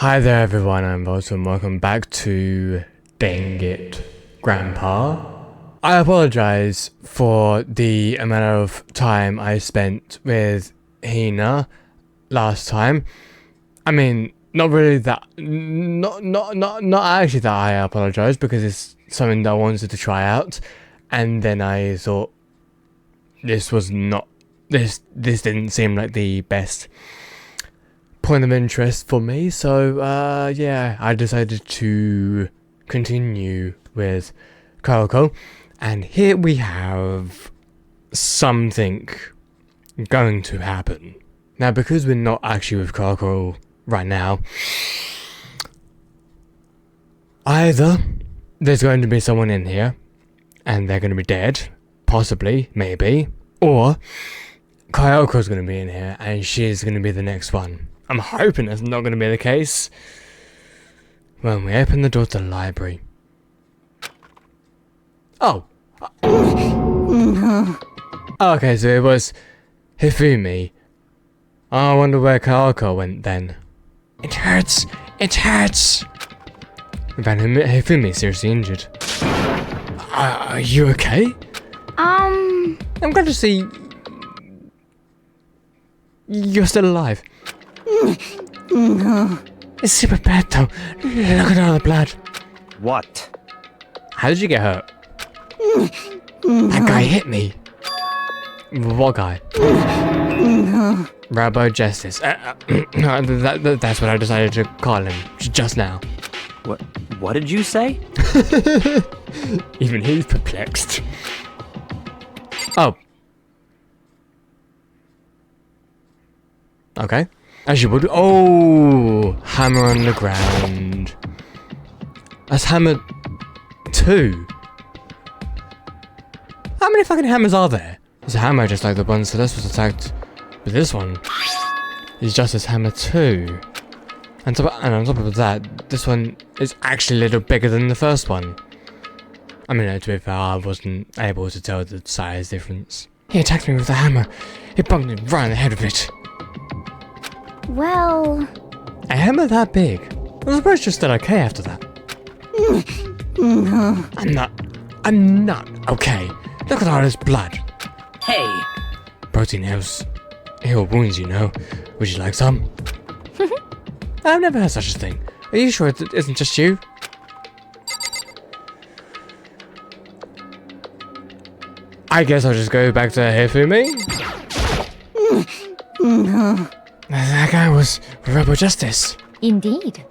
Hi there everyone, I'm Volta and welcome back to Dangit Grampa. I apologise for the amount of time I spent with Hina last time. I mean, not really that, not actually that I apologise, because it's something that I wanted to try out, and then I thought this didn't seem like the best point of interest for me, so yeah, I decided to continue with Karoko, and here we have something going to happen. Now, because we're not actually with Karoko right now, either there's going to be someone in here and they're going to be dead, possibly, maybe, or Kayoko's going to be in here and she's going to be the next one. I'm hoping that's not going to be the case. When we open the door to the library. Oh. Okay, so it was Hifumi. I wonder where Kaoko went then. It hurts. It hurts. Hifumi seriously injured. Are you okay? I'm glad to see you're still alive. It's super bad though. Look at all the blood. What? How did you get hurt? That guy hit me. What guy? Robo Justice. That's what I decided to call him just now. What did you say? Even he's perplexed. Oh. Okay. As you would. Oh, hammer on the ground. That's hammer 2. How many fucking hammers are there? There's a hammer just like the one Celeste was attacked, but this one is just as hammer 2. And on top of that, this one is actually a little bigger than the first one. I mean, to be fair, I wasn't able to tell the size difference. He attacked me with the hammer. He bumped me right in the head with it. Well... A hammer that big? I'm surprised you're still okay after that. I'm not okay. Look at all this blood. Hey! Protein helps heal wounds, you know. Would you like some? I've never heard such a thing. Are you sure it isn't just you? I guess I'll just go back to Hifumi. That guy was Robo Justice. Indeed.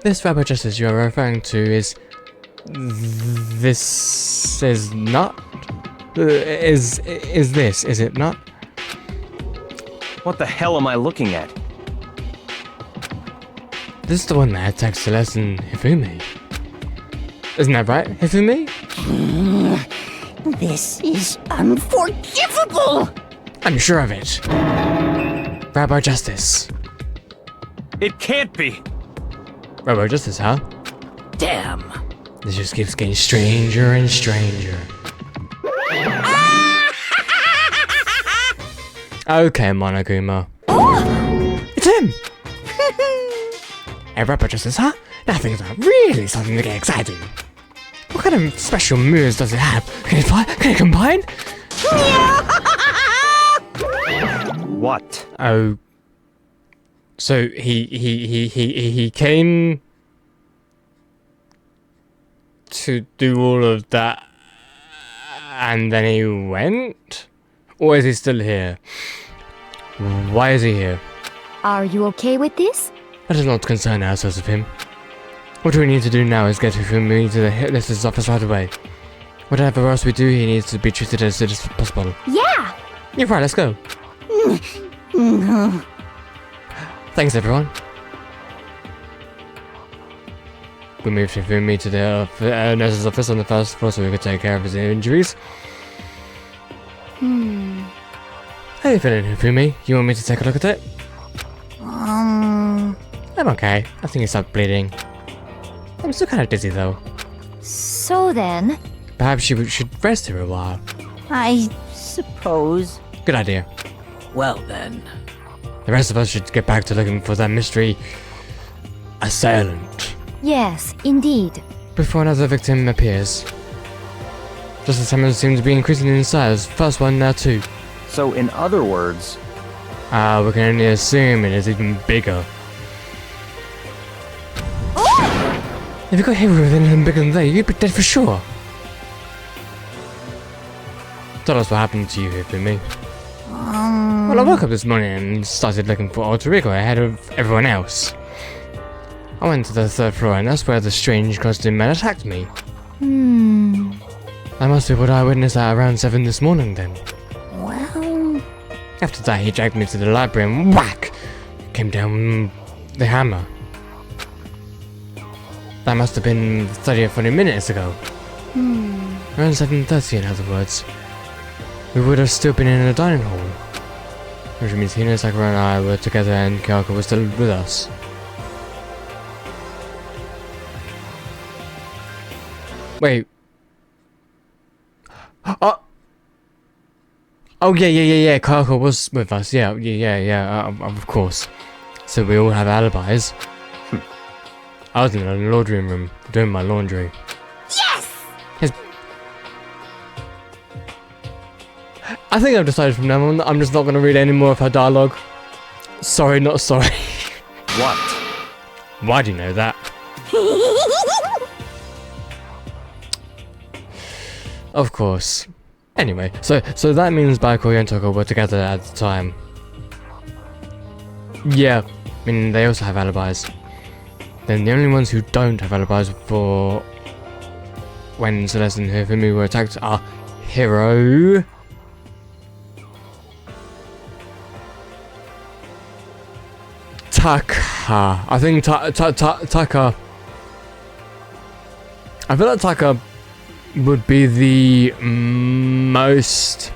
This Robo Justice you're referring to is... This is not... Is this, is it not? What the hell am I looking at? This is the one that attacked Celeste and Hifumi. Isn't that right, Hifumi? This is unforgivable! I'm sure of it. Robo Justice. It can't be! Robo Justice, huh? Damn! This just keeps getting stranger and stranger. Okay, Monoguma. It's him! Hey, Robo Justice, huh? Now things are really starting to get exciting. What kind of special moves does it have? Can it fly? Can it combine? What? Oh. So he came to do all of that and then he went? Or is he still here? Why is he here? Are you okay with this? That does not concern ourselves with him. What we need to do now is get Hifumi to the Hitler's office right away. Whatever else we do, he needs to be treated as soon as possible. Yeah! You're right, let's go. Thanks, everyone. We moved Hifumi to the nurse's office on the first floor so we could take care of his injuries. How you feeling, Hifumi? You want me to take a look at it? I'm okay. I think he stopped bleeding. I'm still kind of dizzy though. So then... Perhaps you should rest here a while. I suppose... Good idea. Well then. The rest of us should get back to looking for that mystery assailant. Yes, indeed. Before another victim appears. Just as Hammers seem to be increasing in size. First one, now two. So, in other words, We can only assume it is even bigger. If you got hit with anything bigger than that, you'd be dead for sure. Tell us what happened to you here, me. Well, I woke up this morning and started looking for Alter Ego ahead of everyone else. I went to the third floor and that's where the strange costume man attacked me. That must be what I witnessed at around 7 this morning then. Well... After that, he dragged me to the library and whack! Came down the hammer. That must have been 30 or 40 minutes ago. Around 7:30 in other words. We would have still been in the dining hall. Which means Hina, Sakura and I were together and Kyoko was still with us. Wait. Oh yeah. Kyoko was with us. Yeah. Of course. So we all have alibis. I was in the laundry room doing my laundry. Yes! I think I've decided from now on that I'm just not going to read any more of her dialogue. Sorry, not sorry. what? Why do you know that? Of course. Anyway, so that means Baikoi and Toko were together at the time. Yeah, I mean they also have alibis. Then the only ones who don't have alibis for when Celeste and Hifumi were attacked are Hiro, Taka. I think Taka. I feel like Taka would be the most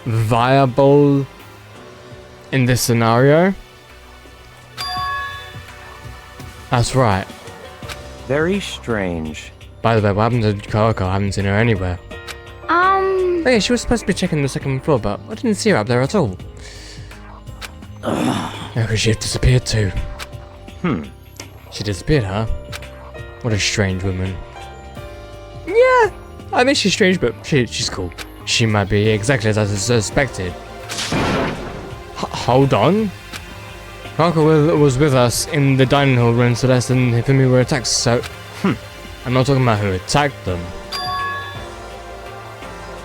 viable in this scenario. That's right. Very strange. By the way, what happened to Kyoko? I haven't seen her anywhere. Oh yeah, she was supposed to be checking the second floor, but I didn't see her up there at all. Where could she have disappeared to? She disappeared, huh? What a strange woman. Yeah, I mean she's strange, but she's cool. She might be exactly as I suspected. Hold on. Kyoko was with us in the dining hall when Celeste and Hifumi were attacked, so... I'm not talking about who attacked them.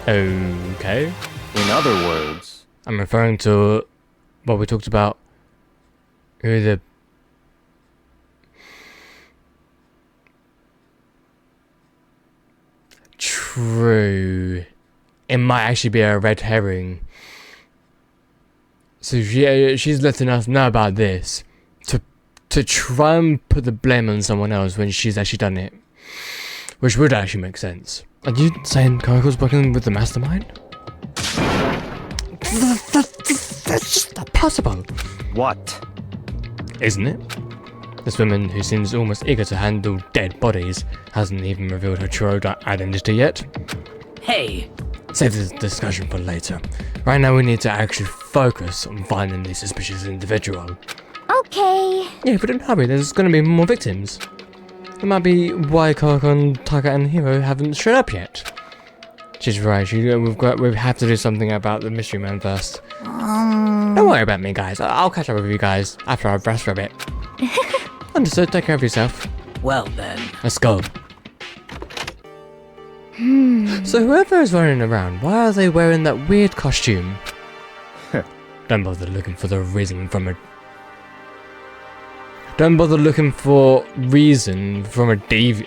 Okay. In other words... I'm referring to what we talked about. Who the... True. It might actually be a red herring. So she's letting us know about this to try and put the blame on someone else when she's actually done it, which would actually make sense. Are you saying Kyoko's working with the mastermind? That's just not possible. What? Isn't it? This woman who seems almost eager to handle dead bodies hasn't even revealed her true identity yet. Hey! Save this discussion for later. Right now we need to actually focus on finding the suspicious individual. Okay. Yeah, but don't hurry, there's gonna be more victims. It might be why Kyoko, Taka and Hiro haven't showed up yet. She's right, we have to do something about the mystery man first. Don't worry about me, guys. I'll catch up with you guys after I've rest for a bit. Understood, take care of yourself. Well then. Let's go. So whoever is running around, why are they wearing that weird costume? Don't bother looking for the reason from a... Don't bother looking for reason from a deviant...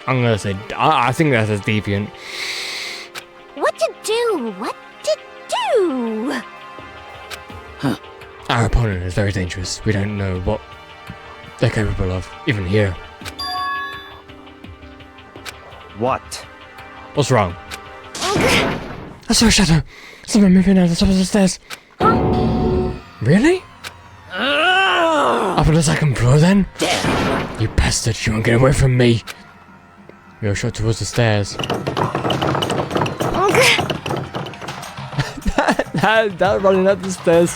I'm gonna say... I think that says deviant. What to do? What to do? Our opponent is very dangerous. We don't know what they're capable of, even here. What? What's wrong? I saw a shadow. Someone moving out of the top of the stairs. Really? Up on the second floor then? Damn. You bastard, you won't get away from me. You're shot towards the stairs. that running up the stairs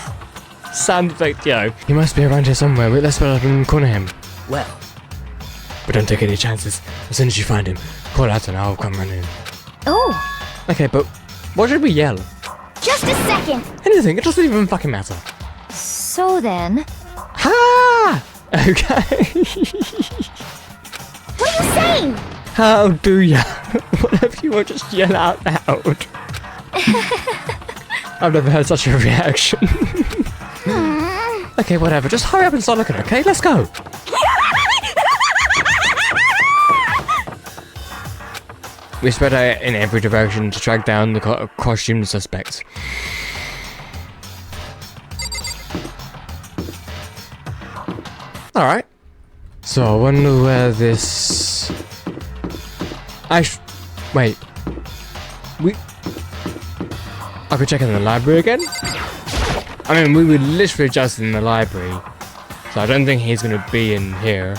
Sound effect, yo. He must be around here somewhere. Wait, let's spell up and corner him. Well, But don't take any chances. As soon as you find him, call out and I'll come running. Oh, Okay, but what should we yell? just a second. Anything, it doesn't even fucking matter. So then, Ha! Okay. what are you saying? How do ya? Whatever you want, just yell out loud. I've never heard such a reaction. Okay, whatever. Just hurry up and start looking, okay? Let's go. We spread out in every direction to track down the costumed suspects. Alright. So I wonder where this... Wait. I could check in the library again? I mean, we were literally just in the library. So I don't think he's gonna be in here.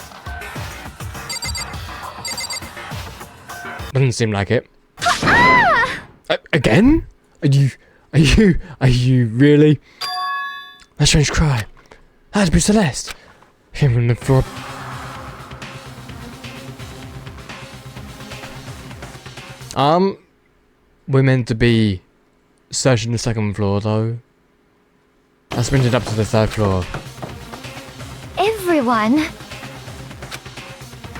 Doesn't seem like it. Again? Are you really? That strange cry. That had to be Celeste. Came from the floor. We're meant to be searching the second floor though. I sprinted up to the third floor. Everyone,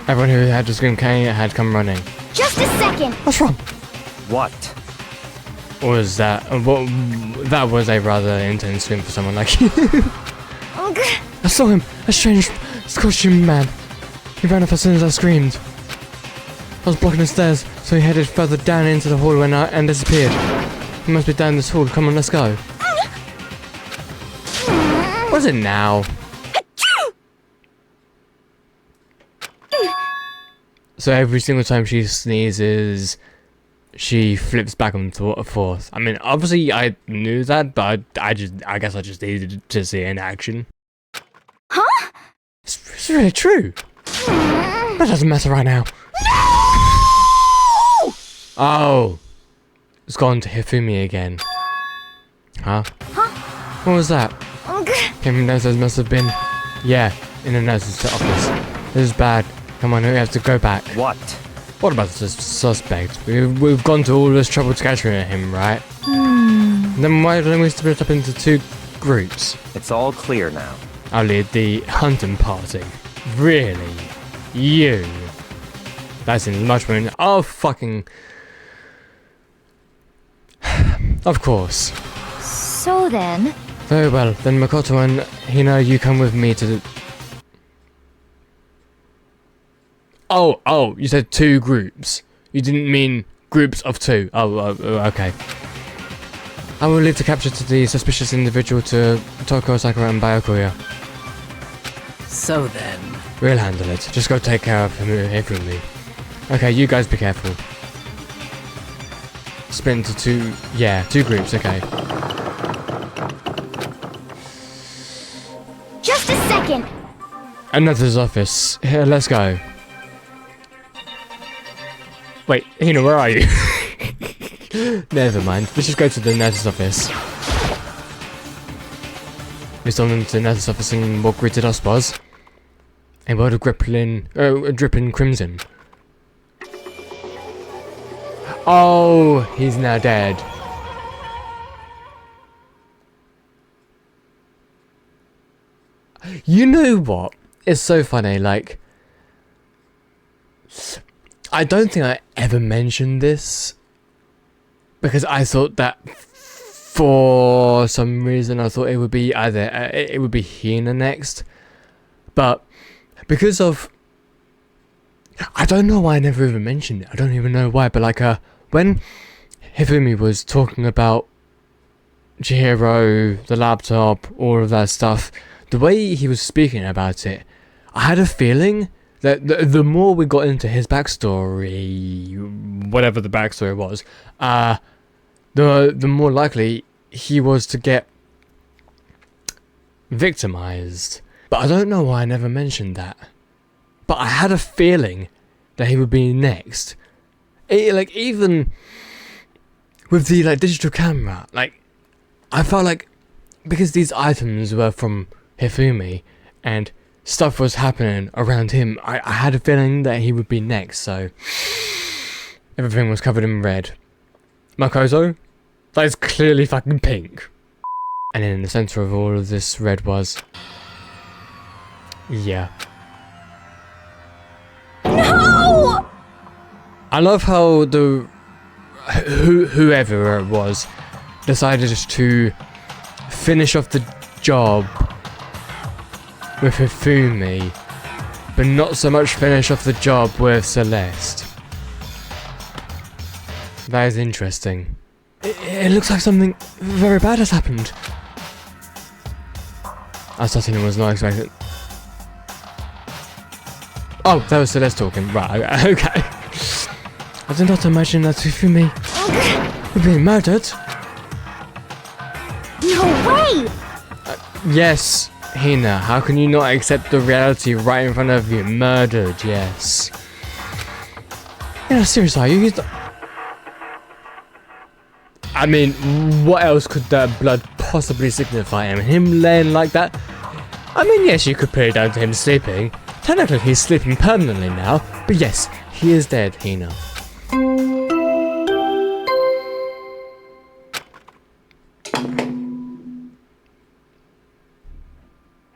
Everyone who had to scream Kane had come running. just a second. What's wrong? What? Or was that? That was a rather intense scream for someone like you. Ugh. I saw him, a strange costume man. He ran off as soon as I screamed. I was blocking the stairs, so he headed further down into the hall and disappeared. He must be down this hall. Come on, let's go. What is it now? So every single time she sneezes, she flips back and forth. I mean, obviously I knew that, but I guess I just needed to see it in action. Huh? It's really true. That doesn't matter right now. Oh, it's gone to Hifumi again. Huh? What was that? Ugh. Came from downstairs, must have been. Yeah, in the nurse's office. This is bad. Come on, we have to go back. What? What about the suspect? We've gone to all this trouble to catch him, right? Then why don't we split up into two groups? It's all clear now. I'll lead the hunting party. Really? You? That seems much more. Oh, fucking. Of course. So then, Very well. Then Makoto and Hina, you come with me to the. Oh, you said two groups. You didn't mean groups of two. Oh, okay. I will leave the capture to the suspicious individual to Toko, Sakura, and Byakuya. so then. We'll handle it. Just go take care of him everything. Okay, you guys be careful. Split into two groups, okay. just a second. Another's office. Here, let's go. Wait, Hina, where are you? Never mind. Let's just go to the nurse's office. We stormed into the nurse's office and what greeted us was a world of dripping crimson. Oh, he's now dead. You know what? It's so funny, like, I don't think I ever mentioned this because I thought that for some reason I thought it would be either it would be Hina next, but because of I don't know why I never even mentioned it. I don't even know why, but like when Hifumi was talking about Chihiro, the laptop, all of that stuff, the way he was speaking about it, I had a feeling that the more we got into his backstory, whatever the backstory was, the more likely he was to get victimized. But I don't know why I never mentioned that. But I had a feeling that he would be next. Like, even with the digital camera, like, I felt like because these items were from Hifumi and stuff was happening around him, I had a feeling that he would be next, so everything was covered in red. Makoto? That is clearly fucking pink. And then in the center of all of this red was... yeah. No! I love how the... whoever it was decided to finish off the job with Hifumi, but not so much finish off the job with Celeste. That is interesting. It looks like something very bad has happened. I certainly was not expecting. Oh, that was Celeste talking. Right, okay. I did not imagine that Hifumi would be murdered. No way! Yes, Hina, how can you not accept the reality right in front of you? Murdered, yes. You know, seriously, are you... I mean, what else could that blood possibly signify? I mean, him laying like that? I mean, yes, you could put it down to him sleeping. Technically, he's sleeping permanently now, but yes, he is dead, Hina.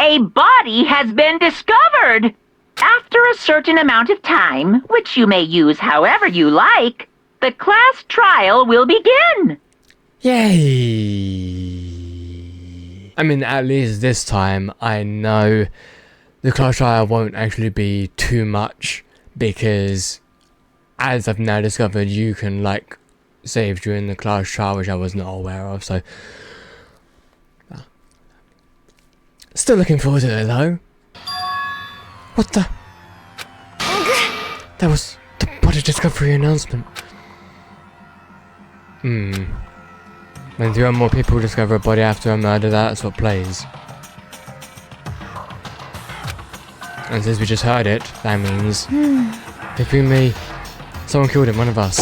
A body has been discovered! After a certain amount of time, which you may use however you like, the class trial will begin! Yay! I mean, at least this time, I know the class trial won't actually be too much, because as I've now discovered, you can, like, save during the class trial, which I was not aware of, so... Still looking forward to it, though. What the? That was the body discovery announcement. When 3 or more people discover a body after a murder, that's what plays. And since we just heard it, that means... Hifumi, someone killed him, one of us.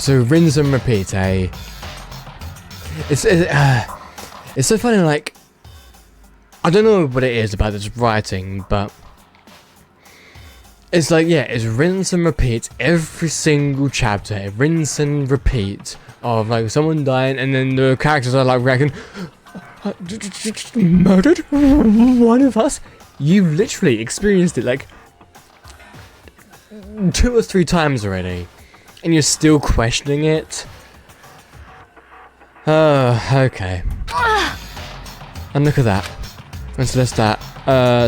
So rinse and repeat, eh? It's so funny, like... I don't know what it is about this writing, but... It's like, yeah, it's rinse and repeat every single chapter. Rinse and repeat of, like, someone dying, and then the characters are, like, reacting... Murdered? One of us? You've literally experienced it, like... 2 or 3 times already. And you're still questioning it? Okay. And look at that. And Celeste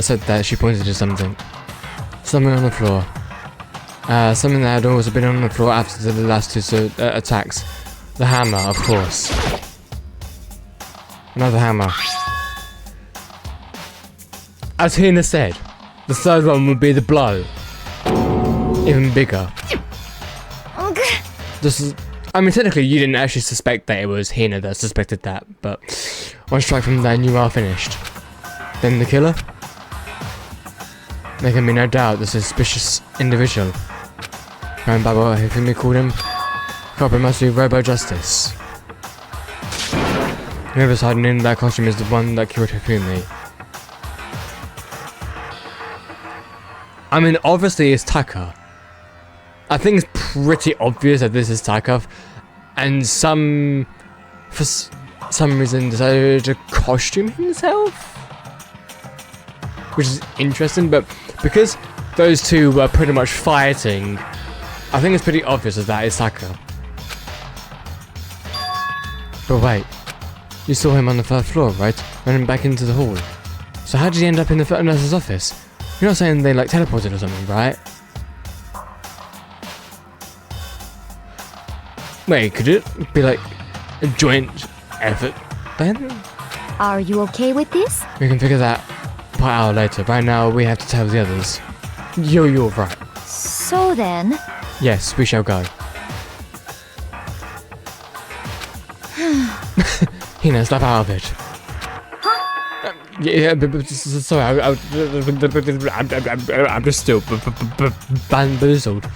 said that she pointed to something. Something on the floor. Something that had also been on the floor after the last 2 attacks. The hammer, of course. Another hammer. As Hina said, the third one would be the blow. Even bigger. This is... I mean, technically, you didn't actually suspect that it was Hina that suspected that, but one strike from there and you are finished. Then the killer? There can be no doubt the suspicious individual. Going by what Hifumi called him, culprit must be Robo Justice. Whoever's hiding in that costume is the one that killed Hifumi. I mean, obviously it's Taka. I think it's pretty obvious that this is Taka, and for some reason decided to costume himself, which is interesting. But because those two were pretty much fighting, I think it's pretty obvious that that is Taka. But wait, you saw him on the 3rd floor, right? Running back into the hall. So how did he end up in the nurse's office? You're not saying they like teleported or something, right? Wait, could it be like a joint effort then? Are you okay with this? We can figure that part out later. Right now, we have to tell the others. You're right. So then... Yes, we shall go. Hina, snap out of it. Huh? Yeah, but sorry, I'm just still bamboozled.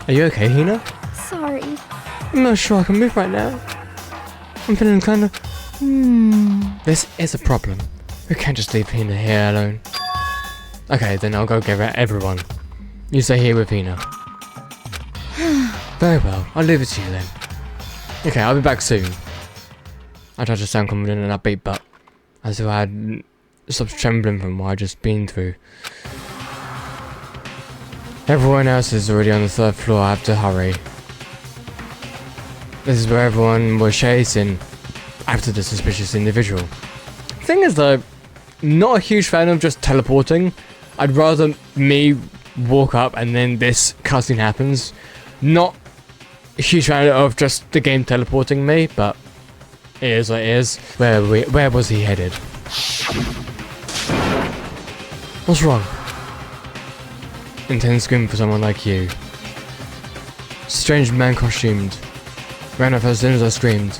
Are you okay, Hina? Sorry. I'm not sure I can move right now. I'm feeling kind of... This is a problem. We can't just leave Hina here alone. Okay, then I'll go get everyone. You stay here with Hina. Very well, I'll leave it to you then. Okay, I'll be back soon. I tried to sound confident and upbeat, but as if I had stopped trembling from what I'd just been through. Everyone else is already on the 3rd floor, I have to hurry. This is where everyone was chasing after the suspicious individual. Thing is though, not a huge fan of just teleporting. I'd rather me walk up and then this cutscene happens. Not a huge fan of just the game teleporting me, but it is what it is. Where was he headed? What's wrong? Intense scream for someone like you. Strange man costumed. Ran off as soon as I screamed.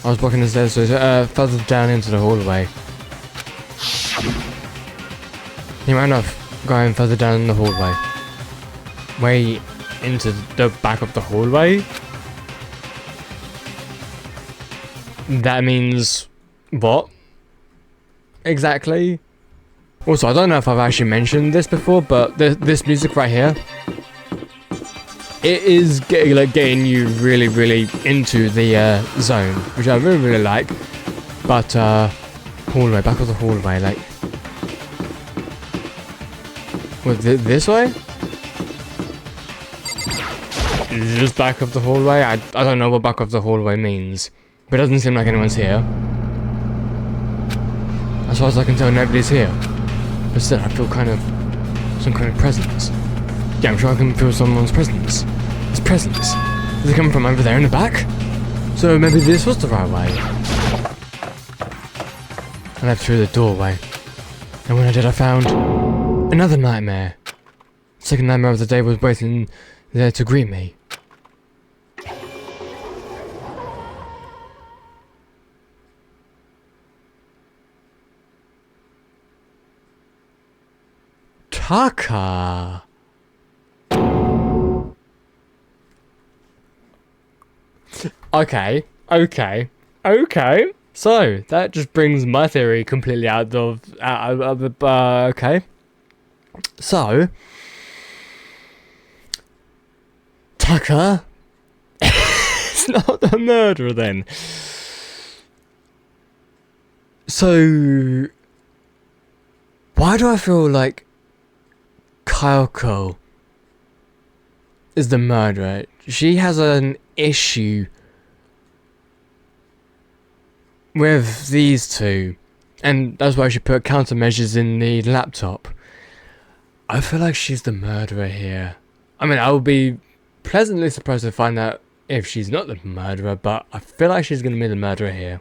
I was blocking the stairs, so further down into the hallway. He ran off, going further down the hallway. Way into the back of the hallway? That means... what? Exactly? Also, I don't know if I've actually mentioned this before, but this music right here, it is getting you really, really into the zone, which I really, really like. But hallway, back of the hallway, like, what, this way? Is it just back of the hallway? I don't know what back of the hallway means, but it doesn't seem like anyone's here. As far as I can tell, nobody's here. But still, I feel some kind of presence. Yeah, I'm sure I can feel someone's presence. His presence. Is it coming from over there in the back? So maybe this was the right way. I left through the doorway. And when I did, I found another nightmare. The second nightmare of the day was waiting there to greet me. Taka. Okay. So that just brings my theory completely out of the okay. So Tucker is not the murderer then. So why do I feel like Kyoko is the murderer? She has an issue with these two, and that's why she put countermeasures in the laptop. I feel like she's the murderer here. I mean, I would be pleasantly surprised to find out if she's not the murderer, but I feel like she's going to be the murderer here.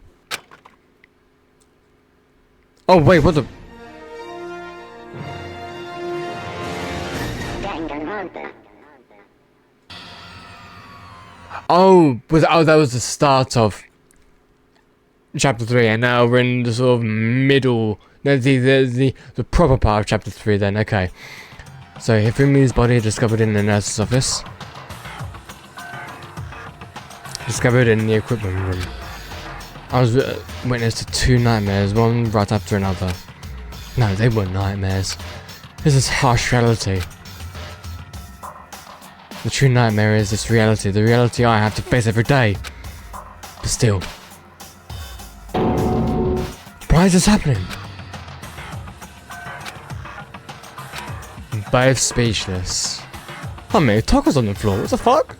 Oh wait, what the... Oh, that was the start of chapter 3, and now we're in the sort of middle, the proper part of chapter 3 then, okay. So, Hifumi's body discovered in the nurse's office. Discovered in the equipment room. I was witness to 2 nightmares, one right after another. No, they weren't nightmares. This is harsh reality. The true nightmare is this reality, the reality I have to face every day. But still. Why is this happening? Both speechless. Oh man, Toko's on the floor, what the fuck?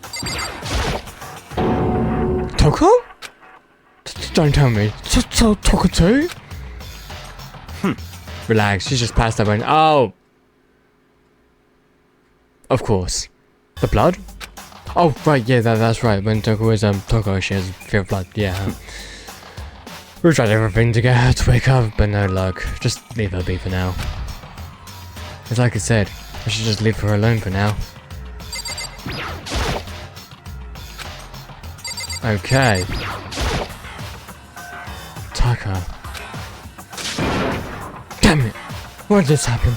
Toko? Don't tell me. Toko too? Relax, she's just passed out when... Oh! Of course. The blood? Oh, right, yeah, that's right. When Toko is, Toko, she has fear of blood, yeah. We've tried everything to get her to wake up, but no luck. Just leave her be for now. It's like I said, I should just leave her alone for now. Okay. Taka. Damn it! Why did this happen?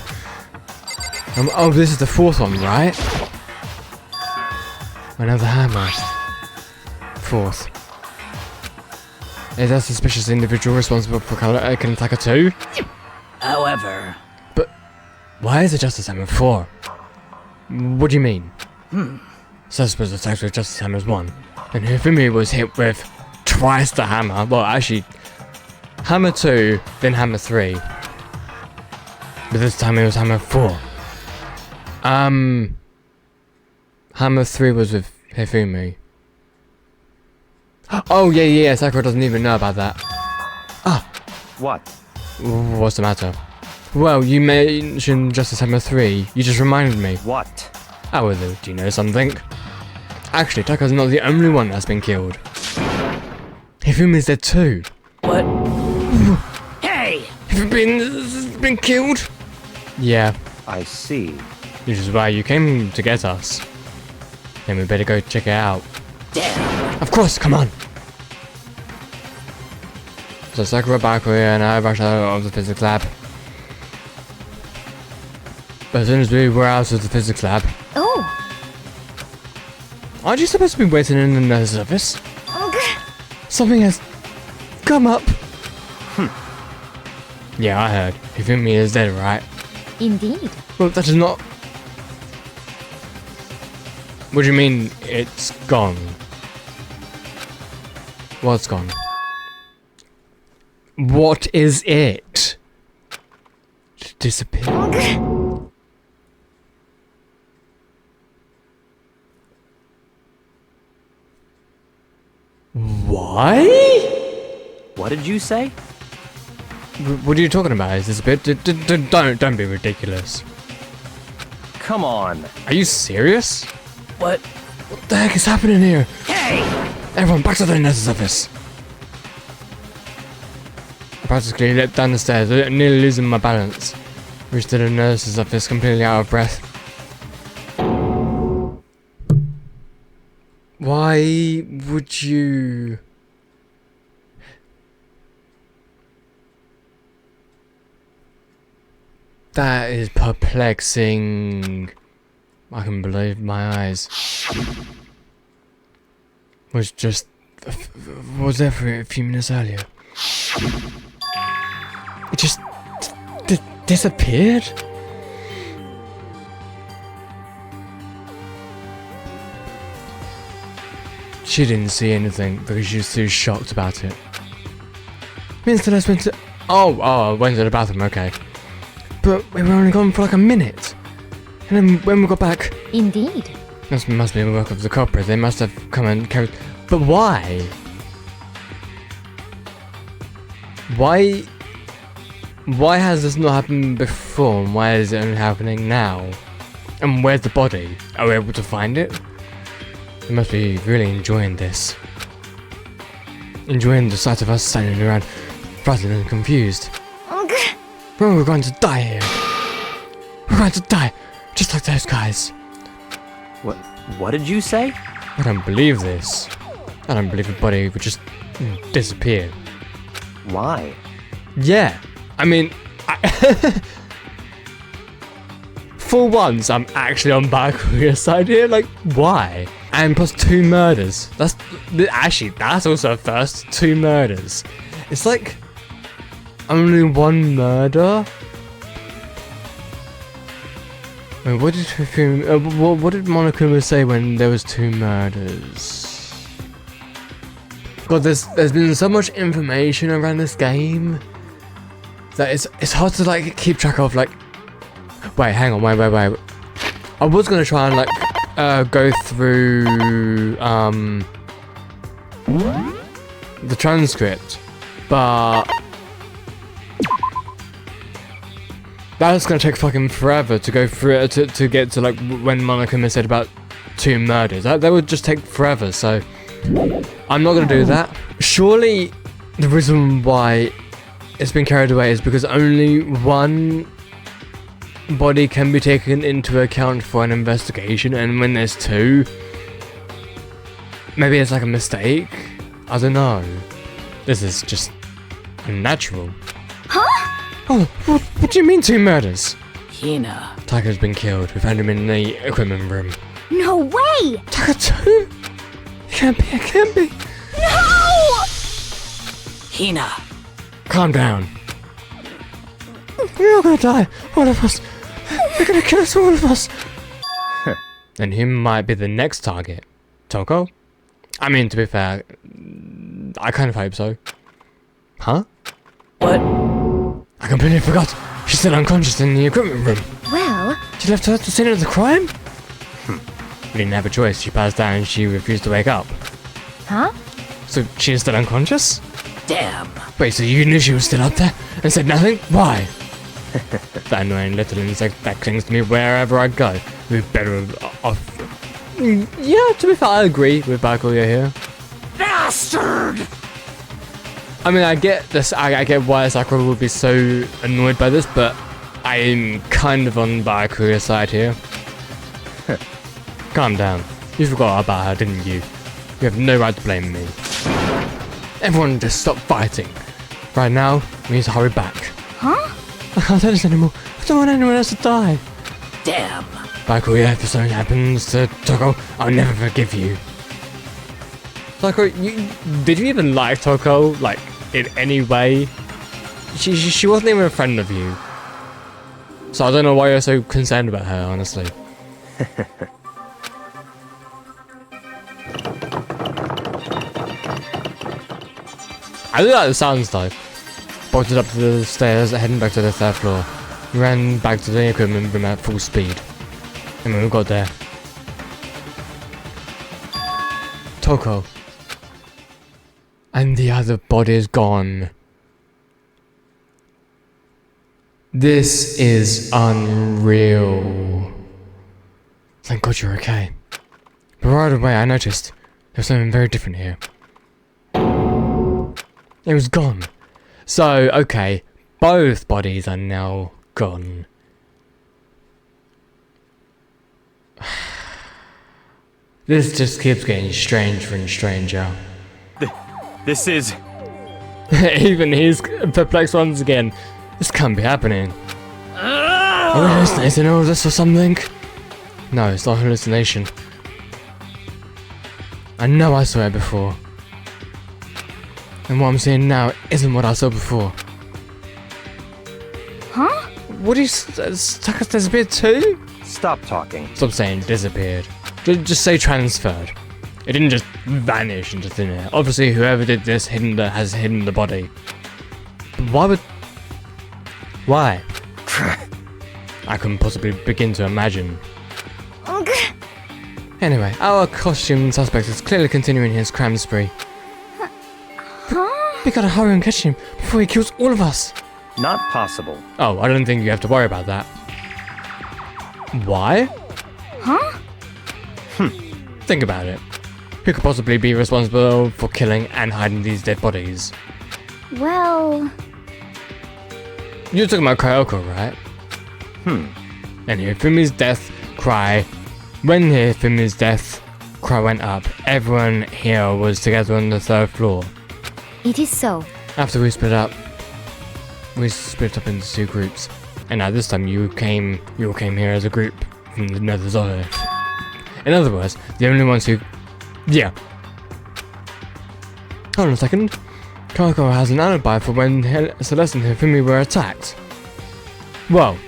Oh, this is the 4th one, right? Another hammer. 4th. Is that suspicious individual responsible for killing Taka too? However, But why is the Justice Hammer 4? What do you mean? Suspect attacks with Justice Hammers 1. And Hifumi was hit with twice the hammer. Well, actually, Hammer 2, then Hammer 3. But this time it was Hammer 4. Hammer 3 was with Hifumi. Oh, yeah, Sakura doesn't even know about that. What? What's the matter? Well, you mentioned Justice Hammer 3. You just reminded me. What? Oh, well, do you know something? Actually, Taka's not the only one that's been killed. Hifumi's dead too. what? Hey! Have you been killed? Yeah, I see. which is why you came to get us. Then we better go check it out. Damn! Of course, come on! So Sakura, Bakuri, and I rushed out of the physics lab. But as soon as we were out of the physics lab, Oh. aren't you supposed to be waiting in the nurse's office? Something has come up. Yeah, I heard. Hifumi is dead, right? Indeed. Well, that is not... What do you mean, it's gone? What's gone? What is it? Disappear. Why? What did you say? What are you talking about? Is this a bit? Don't be ridiculous. Come on. Are you serious? What? What the heck is happening here? Hey! Everyone, back to the nurse's office. I practically leapt down the stairs, nearly losing my balance. Reached the nurse's office, completely out of breath. Why would you... That is perplexing. I can believe my eyes. Was there for a few minutes earlier. It just disappeared? She didn't see anything because she was too shocked about it. Means that I went to... Oh, I went to the bathroom, okay. But we were only gone for like a minute. And then when we got back... Indeed. This must be the work of the culprit. They must have come and carried... But why? Why has this not happened before, and why is it only happening now? And where's the body? Are we able to find it? They must be really enjoying this. Enjoying the sight of us standing around, frightened and confused. We're going to die here. We're going to die, just like those guys. What did you say? I don't believe this. I don't believe the body would just disappear. Why? Yeah, I mean, for once, I'm actually on Bakuri's side here. Like, why? And plus 2 murders. That's also a first. 2 murders. It's like only 1 murder. Wait, what did Monokuma say when there was 2 murders? God, there's been so much information around this game that it's hard to like keep track of. Like, wait, hang on, wait. I was gonna try and like go through the transcript, but that's gonna take fucking forever to go through it to get to like when Monokuma said about 2 murders. That would just take forever. So I'm not gonna do that. Surely the reason why it's been carried away is because only 1 body can be taken into account for an investigation, and when there's 2, maybe it's like a mistake. I don't know. This is just unnatural. Huh? Oh, what do you mean 2 murders? Hina. Taka's been killed. We found him in the equipment room. No way! Taka 2? It can't be. No! Hina. Calm down. We're all gonna die, all of us. They're gonna kill us, all of us. And he might be the next target. Toko? I mean, to be fair, I kind of hope so. Huh? What? I completely forgot. She's still unconscious in the equipment room. Well, She left her at the scene of the crime? We didn't have a choice. She passed out and she refused to wake up. huh? So she is still unconscious? Damn. Wait, so you knew she was still up there and said nothing? Why? That annoying little insect that clings to me wherever I go. We're better off. Yeah, to be fair, I agree with Bakuya here. Bastard! I mean, I get this. I get why Sakura would be so annoyed by this, but I'm kind of on Bakuya's side here. Calm down. You forgot about her, didn't you? You have no right to blame me. Everyone just stop fighting. Right now, we need to hurry back. Huh? I can't do this anymore. I don't want anyone else to die. Damn. Bakuya, if something happens to Toko, I'll never forgive you. Sakura, did you even like Toko, like, in any way? She wasn't even a friend of you. So I don't know why you're so concerned about her, honestly. I do like the sounds though. Bolted up to the stairs, heading back to the 3rd floor. We ran back to the equipment room at full speed. And when we got there, Toko. And the other body's gone. This is unreal. Thank God you're okay. But right away I noticed there's something very different here. It was gone. So, okay, both bodies are now gone. This just keeps getting stranger and stranger. This is... Even he's perplexed once again. This can't be happening. Are we hallucinating all this or something? No, it's not hallucination. I know I saw it before. And what I'm seeing now isn't what I saw before. Huh? What is Taka's disappeared too? Stop talking. Stop saying disappeared. Just say transferred. It didn't just vanish into thin air. Obviously, whoever did this has hidden the body. But why would... Why? I couldn't possibly begin to imagine. Anyway, our costume suspect is clearly continuing his crime spree. Huh? We gotta hurry and catch him before he kills all of us. Not possible. Oh, I don't think you have to worry about that. Why? Huh? Think about it. Who could possibly be responsible for killing and hiding these dead bodies? Well, You're talking about Kyoko, right? And Hifumi's death cry. When Hifumi's death cry went up, everyone here was together on the 3rd floor. it is so. After we split up into 2 groups. And now this time you all came here as a group from the Nether Zone. In other words, the only ones who... Yeah. Hold on a second. Kyoko has an alibi for when Celeste and Hifumi were attacked. Well,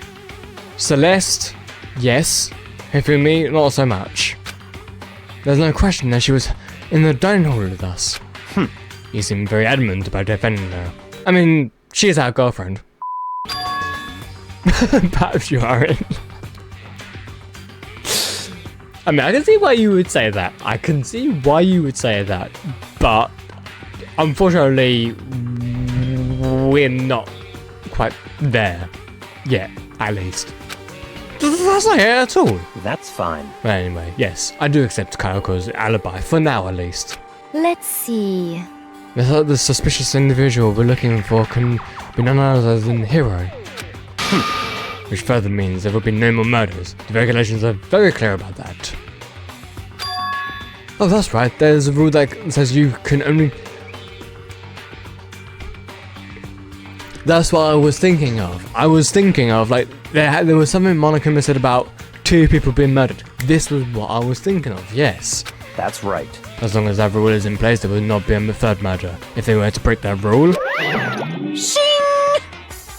Celeste, yes. Hifumi, not so much. There's no question that she was in the dining hall with us. You seem very adamant about defending her. I mean, she is our girlfriend. Perhaps you aren't. I mean, I can see why you would say that. But unfortunately, we're not quite there yet, at least. That's not it at all. That's fine. But anyway, yes, I do accept Kyoko's alibi, for now at least. Let's see. The suspicious individual we're looking for can be none other than Hiro. Which further means there will be no more murders. The regulations are very clear about that. Oh, that's right, there's a rule that says you can only... That's what I was thinking of. Like, there was something Monica said about 2 people being murdered. This was what I was thinking of, yes. That's right. As long as that rule is in place, there will not be a third murder. If they were to break that rule...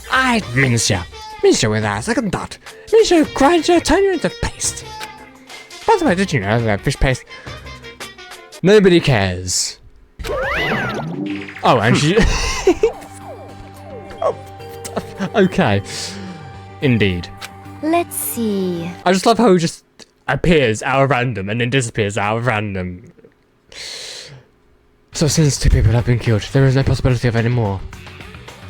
I Minsha with our second thought. Minsha grinds your turn you into paste. By the way, did you know that fish paste? Nobody cares. Oh, and she... Okay. Indeed. Let's see. I just love how he just appears out of random and then disappears out of random. So since 2 people have been killed, there is no possibility of any more.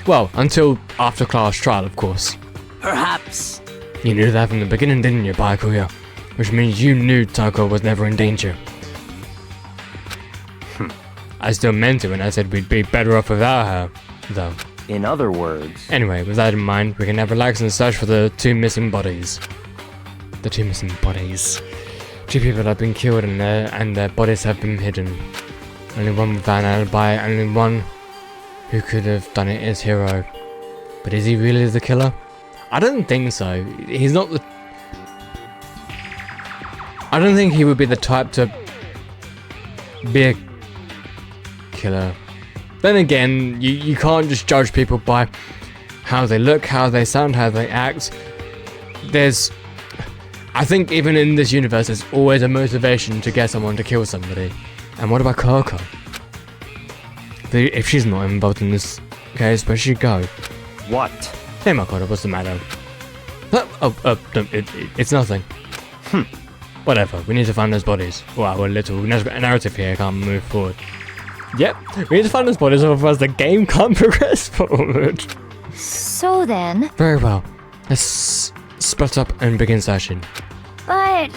Well, until after class trial, of course. Perhaps. You knew that from the beginning, didn't you, Bakuya? Which means you knew Tako was never in danger. I still meant it when I said we'd be better off without her, though. In other words... Anyway, with that in mind, we can now relax and search for the 2 missing bodies. The 2 missing bodies. 2 people have been killed and their bodies have been hidden. Only one without an alibi, only one who could have done it is Hiro. But is he really the killer? I don't think so. He's not the... I don't think he would be the type to be a killer. Then again, you can't just judge people by how they look, how they sound, how they act. I think even in this universe, there's always a motivation to get someone to kill somebody. And what about Coco? If she's not involved in this case, where'd she go? What? Hey Makoto, what's the matter? It's nothing. Whatever, we need to find those bodies. Wow, a little narrative here can't move forward. Yep, we need to find those bodies, otherwise the game can't progress forward. So then... Very well, let's split up and begin searching. But...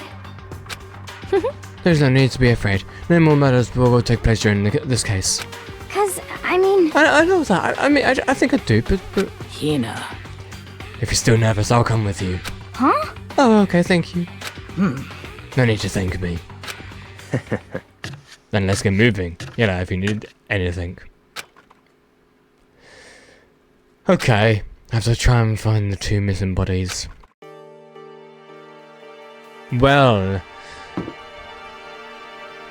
There's no need to be afraid. No more murders will take place during this case. Cause, I mean... I know that. I think I do, but... Hina. If you're still nervous, I'll come with you. Huh? Oh, okay, thank you. No need to thank me. Then let's get moving. You know, if you need anything. Okay, I have to try and find the 2 missing bodies. Well...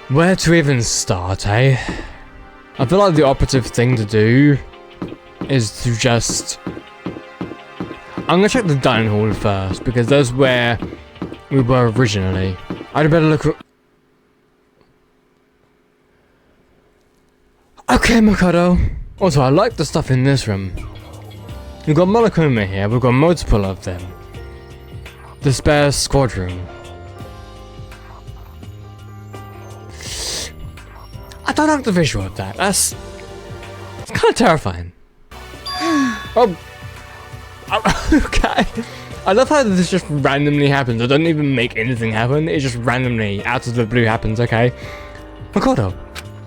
where to even start, eh? I feel like the operative thing to do is to just... I'm gonna check the dining hall first, because that's where we were originally. I'd better look... Okay, Makoto. Also, I like the stuff in this room. We've got Monokuma here, we've got multiple of them. The spare squadron. I don't like the visual of that. It's kind of terrifying. Okay. I love how this just randomly happens. It doesn't even make anything happen. It just randomly, out of the blue, happens. Okay. Makoto.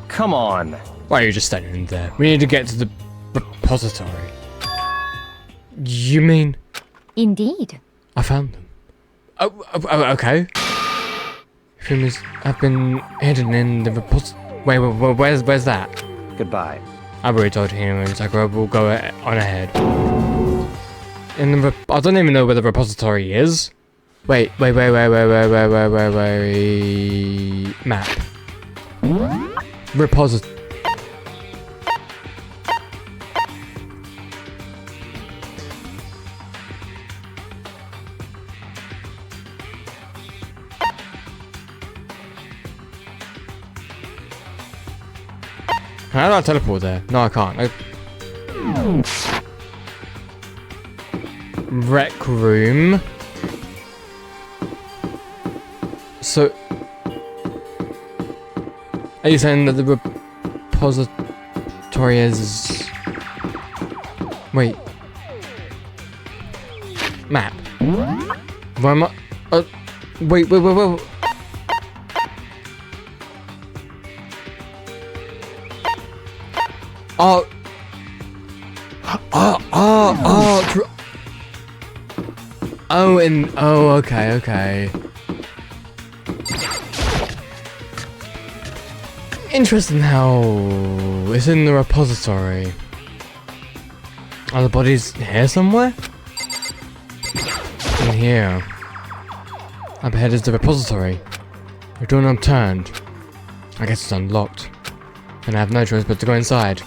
Come on. Why are you just standing there? We need to get to the repository. You mean? Indeed. I found them. Oh, okay. Humans have been hidden in the repository. Wait, where's that? Goodbye. I've already told him and Sakura will go on ahead. I don't even know where the repository is. Wait. Map. Repository. How do I teleport there? No, I can't. Rec room. So, are you saying that the repository is... Wait. Map. Where am I? Wait. Okay. Interesting how it's in the repository. Are the bodies here somewhere? In here. Up ahead is the repository. The door knob turned. I guess it's unlocked. And I have no choice but to go inside.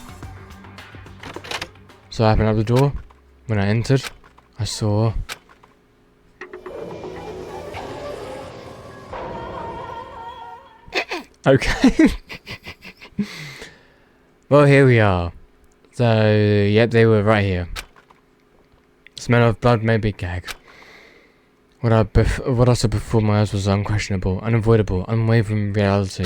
So I opened up the door. When I entered, I saw... Okay. Well, here we are. So, yep, they were right here. Smell of blood made me gag. What I saw before my eyes was unquestionable, unavoidable, unwavering reality.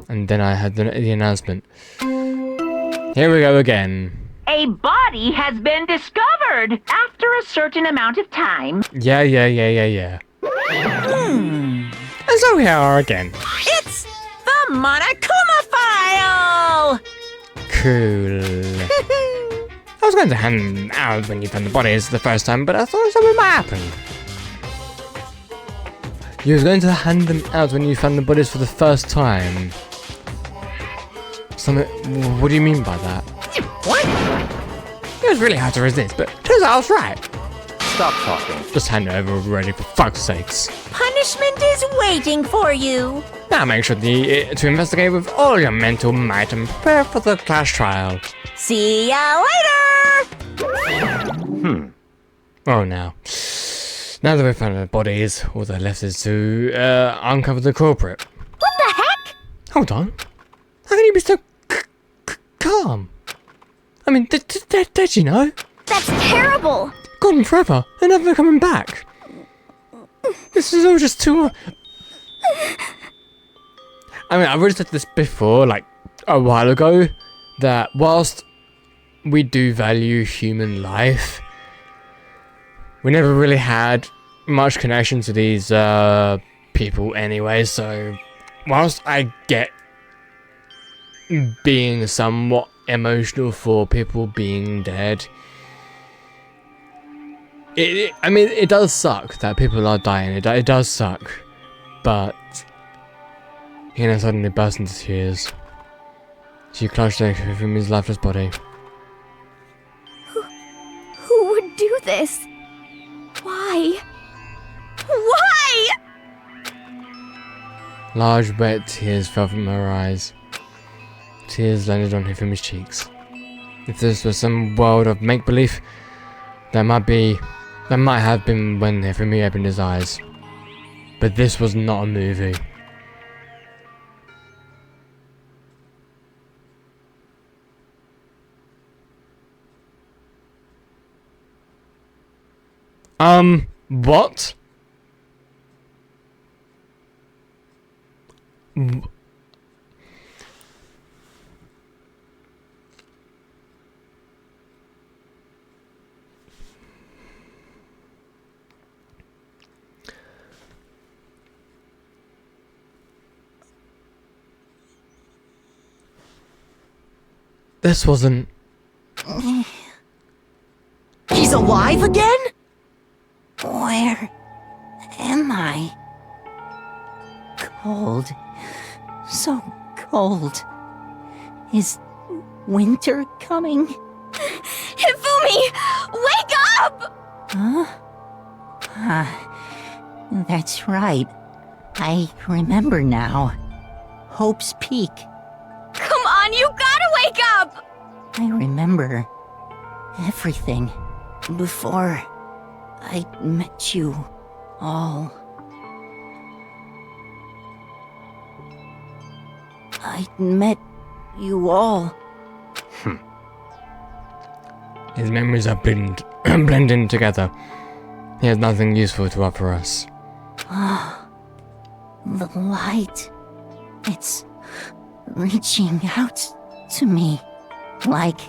And then I had the announcement. Here we go again. A body has been discovered after a certain amount of time. Yeah. And so here are again. It's the Monokuma file! Cool. I was going to hand them out when you found the bodies the first time, but I thought something might happen. You was going to hand them out when you found the bodies for the first time. Something... What do you mean by that? What? It was really hard to resist, but turns out I was right. Stop talking. Just hand it over already, for fuck's sakes. Punishment is waiting for you. Now make sure to investigate with all your mental might and prepare for the class trial. See ya later! Oh, now. Now that we've found the bodies, all that left is to uncover the culprit. What the heck? Hold on. How can you be so calm? I mean, did you know? That's terrible. Gone forever and never coming back. This is all just too... I mean, I've already said this before, like, a while ago, that whilst we do value human life, we never really had much connection to these people anyway, so whilst I get being somewhat emotional for people being dead, I mean, it does suck that people are dying, it does suck, but Hina suddenly burst into tears. She clutched Hifumi's lifeless body. Who would do this? Why? Why? Large wet tears fell from her eyes. Tears landed on Hifumi's cheeks. If this was some world of make-believe, that might have been when Hifumi opened his eyes. But this was not a movie. What? This wasn't... He's alive again? Where am I? Cold. So cold. Is winter coming? Hifumi! Wake up! Huh? That's right. I remember now. Hope's Peak. Come on, you gotta wake up! I remember everything before I met you all. I met you all. His memories are blending together. He has nothing useful to offer us. The light. It's reaching out to me like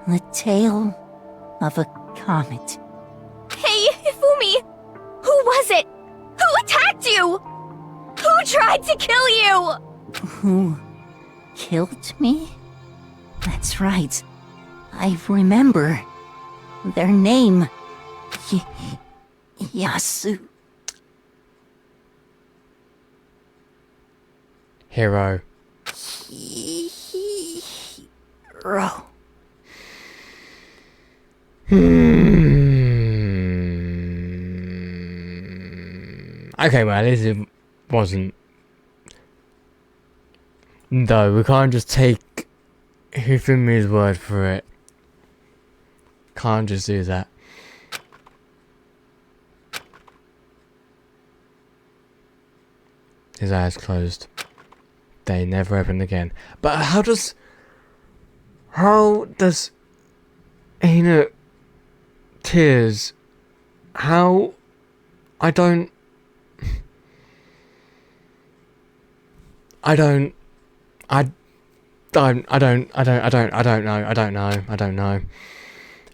the tail of a comet. Hey, Hifumi! Who was it? Who attacked you? Who tried to kill you? Who killed me? That's right. I remember their name. Yasu. Hero. Hero. Okay, well, at least it wasn't No, we can't just take Hifumi's word for it. Can't just do that. His eyes closed. They never opened again. But how does tears? How? I don't know.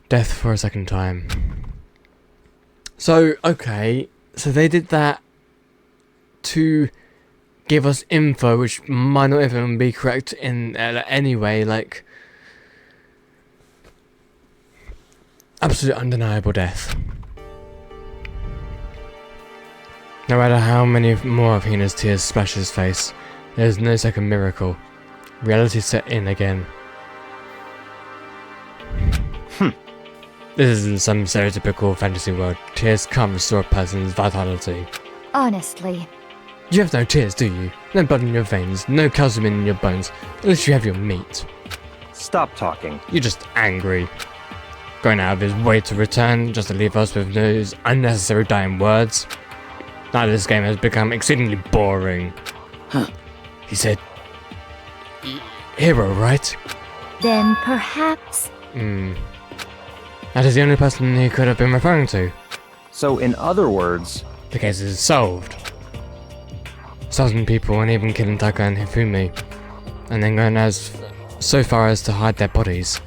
Death for a second time. So, okay. So they did that to give us info which might not even be correct in anyway, like absolute undeniable death. No matter how many more of Hina's tears splash his face, there's no second miracle. Reality set in again. This isn't some stereotypical fantasy world. Tears can't restore a person's vitality. Honestly. You have no tears, do you? No blood in your veins, no calcium in your bones. At least you have your meat. Stop talking. You're just angry. Going out of his way to return, just to leave us with those unnecessary dying words. Now this game has become exceedingly boring. He said, hero, right? Then perhaps... That is the only person he could have been referring to. So, in other words... The case is solved. 1,000 people and even killing Taka and Hifumi. And then going so far as to hide their bodies.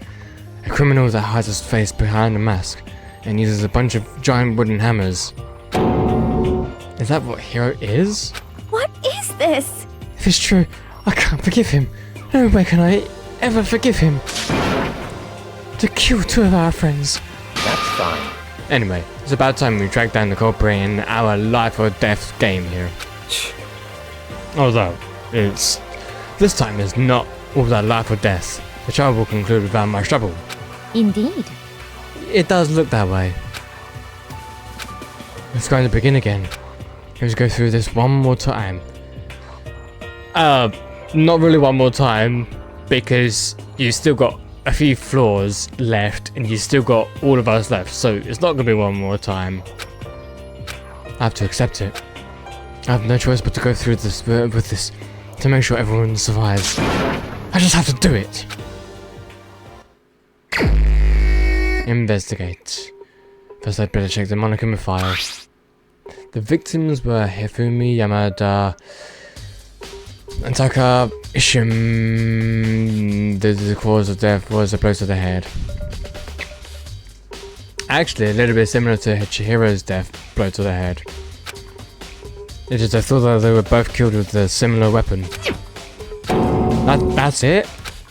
A criminal that hides his face behind a mask and uses a bunch of giant wooden hammers. Is that what hero is? What is this? If it's true, I can't forgive him. No way can I ever forgive him. To kill 2 of our friends. That's fine. Anyway, it's about time we track down the culprit in our life or death game here. Although, this time is not all that life or death. The trial will conclude without much trouble. Indeed. It does look that way. It's going to begin again. Let's go through this one more time. Not really one more time, because you still got a few floors left, and you still got all of us left, so it's not going to be one more time. I have to accept it. I have no choice but to go through this with this to make sure everyone survives. I just have to do it. Investigate. First, I'd better check the Monokuma file. The victims were Hifumi, Yamada, and Taka Ishim. The cause of death was a blow to the head. Actually, a little bit similar to Chihiro's death, blow to the head. It's just I thought that they were both killed with a similar weapon. That's it?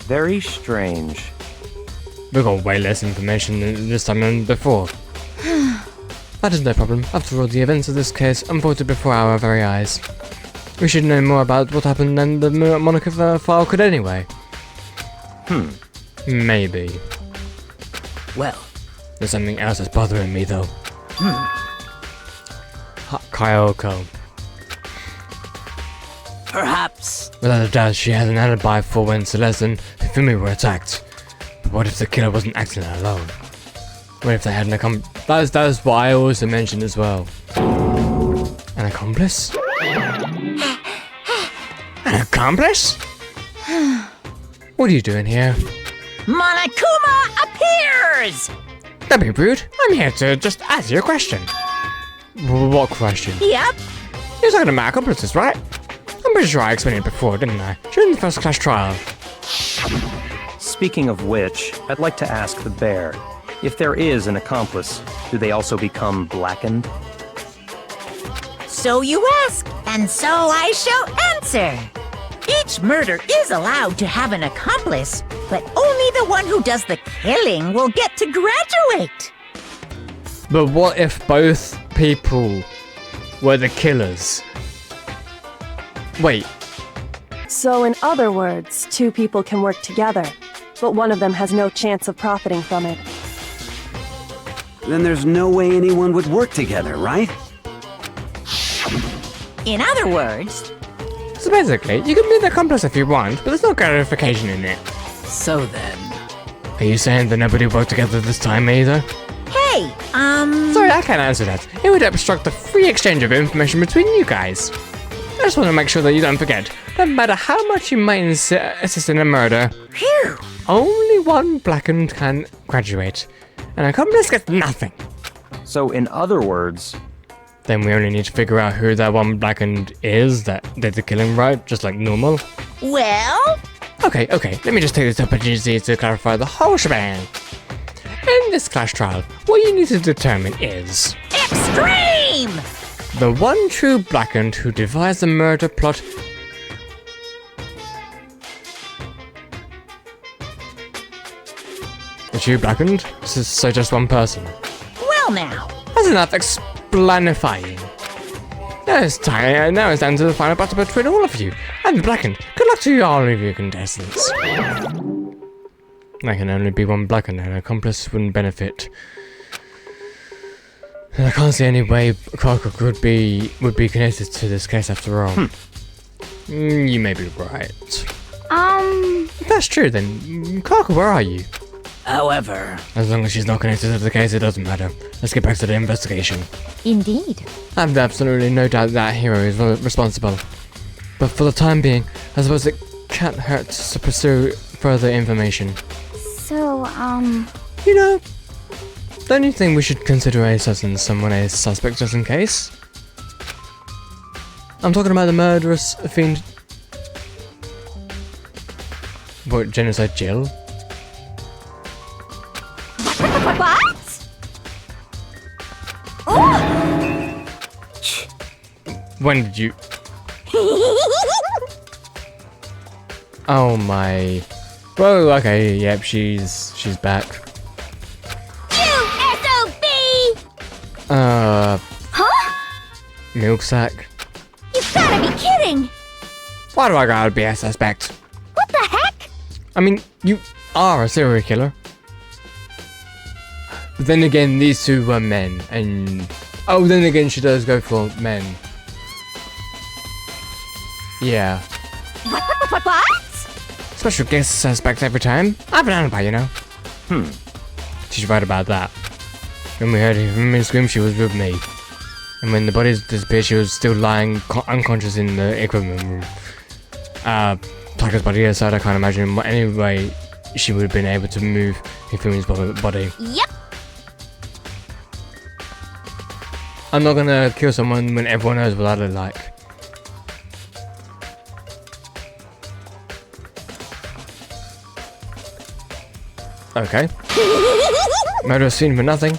Very strange. We got way less information this time than before. That is no problem. After all, the events of this case unfolded before our very eyes. We should know more about what happened than the Monokuma file could anyway. Maybe. Well, There's something else that's bothering me though. Kyoko. perhaps. Without a doubt, she has an alibi for when Celeste and Hifumi were attacked. But what if the killer wasn't acting alone? What if they had an accomplice? That was what I also mentioned as well. An accomplice? An accomplice? What are you doing here? Monokuma appears! Don't be rude. I'm here to just ask you a question. What question? Yep. You're talking about accomplices, right? I'm pretty sure I explained it before, didn't I? During the first class trial. Speaking of which, I'd like to ask the bear, if there is an accomplice, do they also become blackened? So you ask, and so I shall answer. Each murder is allowed to have an accomplice, but only the one who does the killing will get to graduate. But what if both people were the killers? Wait, So in other words, two people can work together, but one of them has no chance of profiting from it. Then there's no way anyone would work together, right? In other words, So basically, you can be the accomplice if you want, but there's no gratification in it. So then, Are you saying that nobody worked together this time either? Hey, Sorry, I can't answer that. It would obstruct the free exchange of information between you guys. I just want to make sure that you don't forget. No matter how much you might assist in a murder, Phew. only one blackened can graduate. An accomplice gets nothing. So, in other words, Then we only need to figure out who that one blackened is that did the killing, right? Just like normal. Well, Okay, let me just take this opportunity to clarify the whole shebang. In this clash trial, what you need to determine is extreme! the one true blackened who devised the murder plot. The true blackened? So just one person. Well now, That's enough explanifying. Now it's down to the final battle between all of you and the blackened. Good luck to all of you contestants. There can only be one blackened, and an accomplice wouldn't benefit. And I can't see any way Clark would be connected to this case after all. You may be right. If that's true, then Clark, where are you? however, As long as she's not connected to the case, it doesn't matter. Let's get back to the investigation. Indeed. I have absolutely no doubt that hero is responsible. But for the time being, I suppose it can't hurt to pursue further information. So, You know, don't you think we should consider assessing someone a suspect just in case? I'm talking about the murderous fiend. What, genocide Jill? what? When did you? Oh my. Whoa, okay, yep, she's back. You SOB! Huh? Milk sack. You've gotta be kidding! Why do I gotta be a suspect? What the heck? I mean, you are a serial killer. But then again, these two were men, and... Oh, then again, she does go for men. Yeah. What? Special guest suspect every time. I have an alibi, you know. She's right about that. When we heard him scream, she was with me. And when the bodies disappeared, she was still lying unconscious in the equipment room. Tucker's body aside, I can't imagine what any way she would have been able to move Hifumi's body. Yep. I'm not gonna kill someone when everyone knows what I look like. Okay. Murder scene for nothing.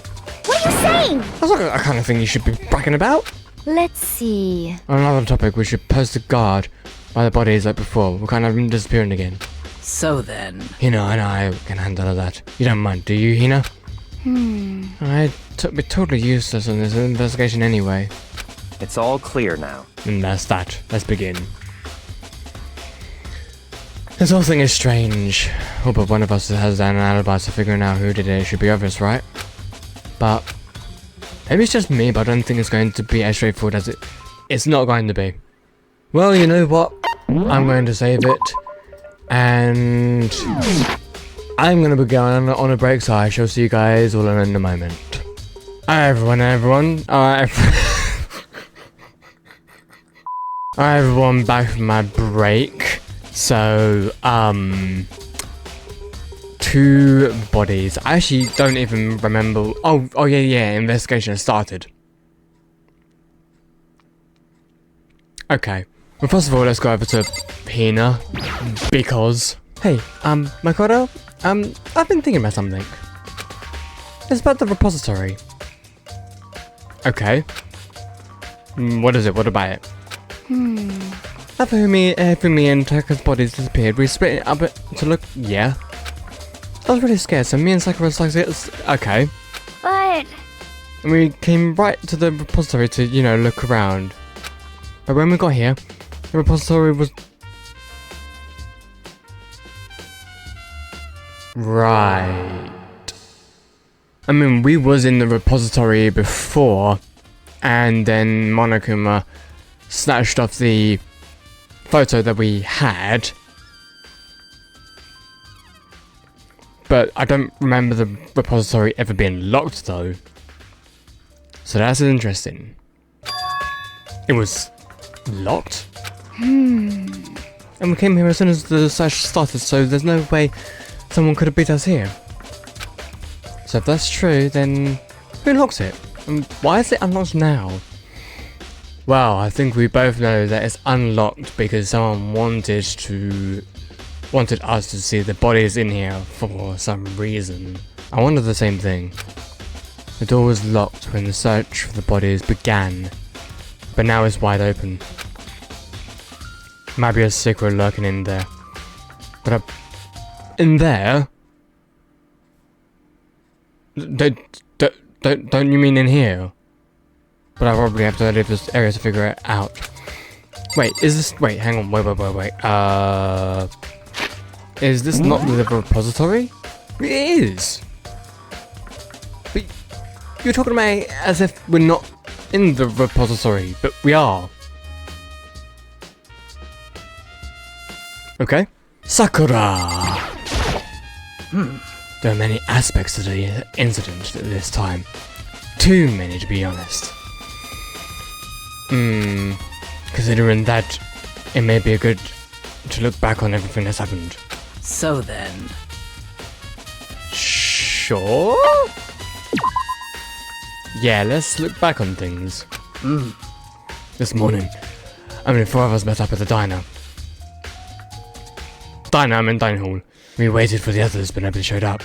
What are you saying? That's not the kind of thing you should be bragging about. Let's see. On another topic, we should post a guard by the bodies like before. We're kind of disappearing again. so then, Hina, I know I can handle that. You don't mind, do you, Hina? I'd be totally useless on this investigation anyway. it's all clear now. And that's that. Let's begin. This whole thing is strange. Oh, but one of us has an alibi, so figuring out who did it should be obvious, right? But maybe it's just me, but I don't think it's going to be as straightforward as it's not going to be. Well, you know what? I'm going to save it, and I'm going to be going on a break, so I shall see you guys all in a moment. Hi everyone. Alright everyone, back from my break. So, 2 bodies. I actually don't even remember. Oh yeah, investigation has started. Okay. Well, first of all, let's go over to Hina, because... Hey, Makoto, I've been thinking about something. It's about the repository. Okay. What is it? What about it? After Fumi and Taka's bodies disappeared, we split it up to look... Yeah. I was really scared, so me and Sakura was like... Okay. But... And we came right to the repository to, you know, look around. But when we got here, the repository was... Right. I mean, we was in the repository before, and then Monokuma snatched off the photo that we had. But I don't remember the repository ever being locked though. So that's interesting. It was locked? And we came here as soon as the search started, so there's no way someone could have beat us here. So if that's true, then who locked it? And why is it unlocked now? Well, I think we both know that it's unlocked because someone wanted us to see the bodies in here for some reason. I wonder the same thing. The door was locked when the search for the bodies began, but now it's wide open. Might be a secret lurking in there. But in there? Don't you mean in here? But I probably have to leave this area to figure it out. Wait, is this? Wait, hang on. Wait. Is this not the repository? It is. But you're talking about it as if we're not in the repository, but we are. Okay. Sakura! There are many aspects to the incident at this time. Too many, to be honest. Considering that, it may be good to look back on everything that's happened. So then. Sure? Yeah, let's look back on things. This morning, four of us met up at the diner. Dining hall. We waited for the others, but nobody showed up.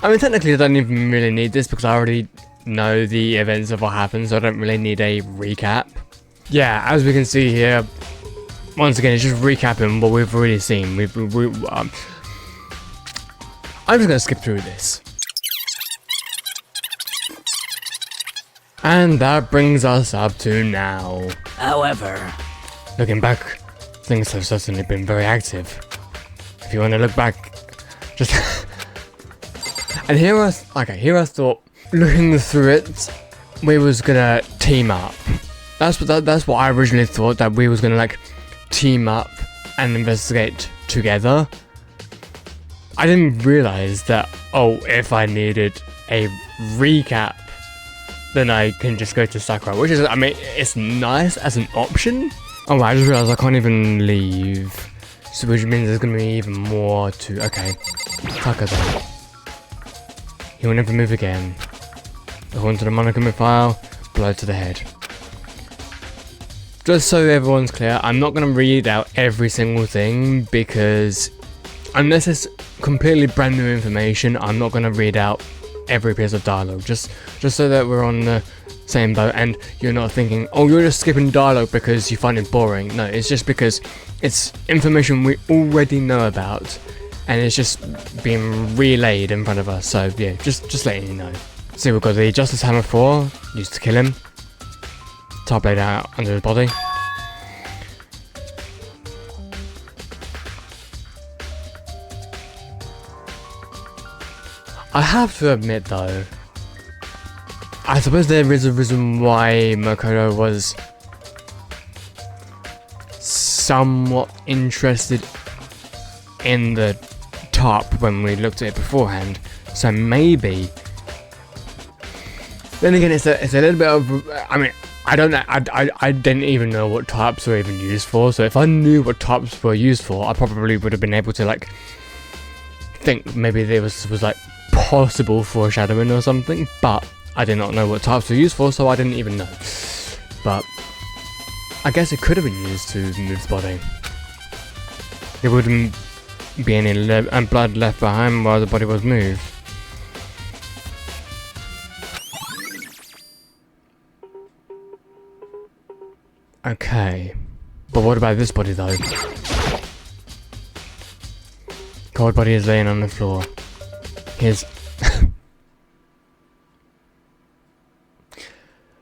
Technically I don't even really need this because I already know the events of what happened, so I don't really need a recap. Yeah, as we can see here, once again, it's just recapping what we've already seen. I'm just gonna skip through this. And that brings us up to now. However, looking back, things have certainly been very active. If you want to look back, just and here I thought, looking through it, we was gonna team up. That's what I originally thought, that we was gonna like team up and investigate together. I didn't realize that, if I needed a recap, then I can just go to Sakura, which is, it's nice as an option. Oh, I just realized I can't even leave. So which means there's gonna be even more to, okay. Tucker then. He will never move again. According to the monogamy file, blow to the head. Just so everyone's clear, I'm not gonna read out every single thing because unless it's completely brand new information, I'm not gonna read out every piece of dialogue. Just so that we're on the same boat and you're not thinking, you're just skipping dialogue because you find it boring. No, it's just because it's information we already know about and it's just being relayed in front of us. So yeah, just letting you know. See, we've got the Justice Hammer 4, used to kill him. Top laid out under his body. I have to admit though, I suppose there is a reason why Makoto was somewhat interested in the top when we looked at it beforehand. So maybe. Then again, it's a little bit of. I don't know. I didn't even know what types were even used for. So if I knew what types were used for, I probably would have been able to like think maybe there was like possible foreshadowing or something. But I did not know what types were used for, so I didn't even know. But I guess it could have been used to move the body. There wouldn't be any blood left behind while the body was moved. Okay, but what about this body though? Cold body is laying on the floor. Here's...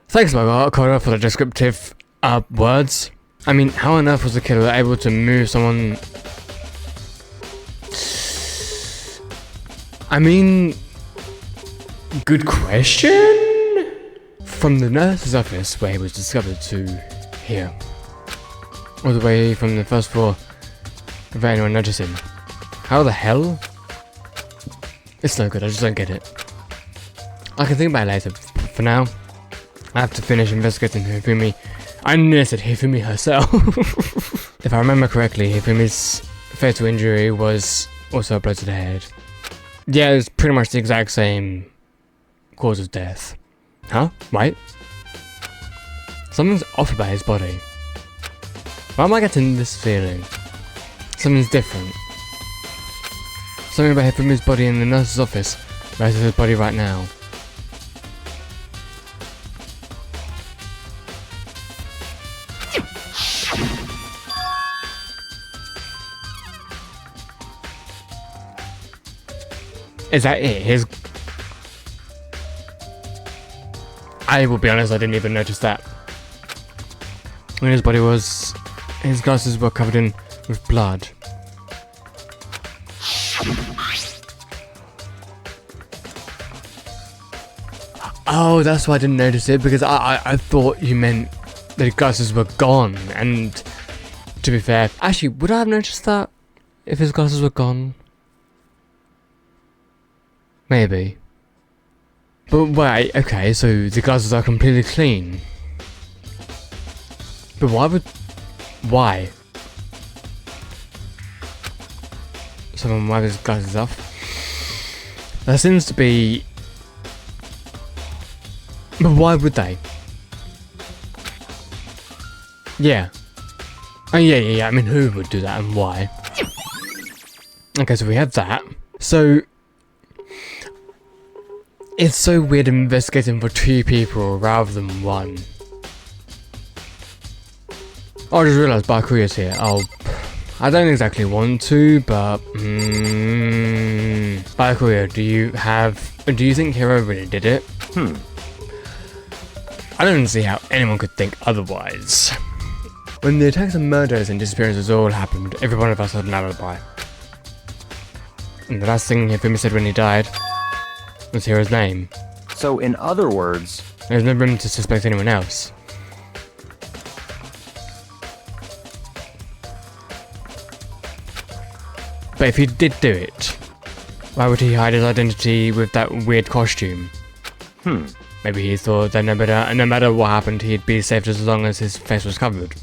Thanks, Makoto, for the descriptive words. How on earth was the killer able to move someone? Good question? From the nurse's office where he was discovered to here. all the way from the first floor without anyone noticing. How the hell? It's no good, I just don't get it. I can think about it later. For now, I have to finish investigating Hifumi. I nearly said Hifumi herself. If I remember correctly, Hifumi's fatal injury was also a blow to the head. Yeah, it's pretty much the exact same cause of death. Huh? Wait. Something's off about his body. Why am I getting this feeling? Something's different. Something about Hifumi's body in the nurse's office versus his body right now. Is that it? I will be honest, I didn't even notice that. When his glasses were covered in with blood. Oh, that's why I didn't notice it, because I thought you meant the glasses were gone, and to be fair, actually, would I have noticed that if his glasses were gone? Maybe. But wait, okay, so the glasses are completely clean. But why? Someone wipe his glasses off? There seems to be... But why would they? Yeah. Oh yeah, I mean, who would do that and why? Okay, so we have that. So... It's so weird investigating for 2 people rather than 1. Oh, I just realised Bakuya's here. Oh, I don't exactly want to, but... Bakuya, do you think Hiro really did it? I don't see how anyone could think otherwise. When the attacks and murders and disappearances all happened, every one of us had an alibi. And the last thing Hifumi said when he died was Hiro's name. So, in other words... There's no room to suspect anyone else. But if he did do it, why would he hide his identity with that weird costume? Maybe he thought that no matter what happened, he'd be safe as long as his face was covered.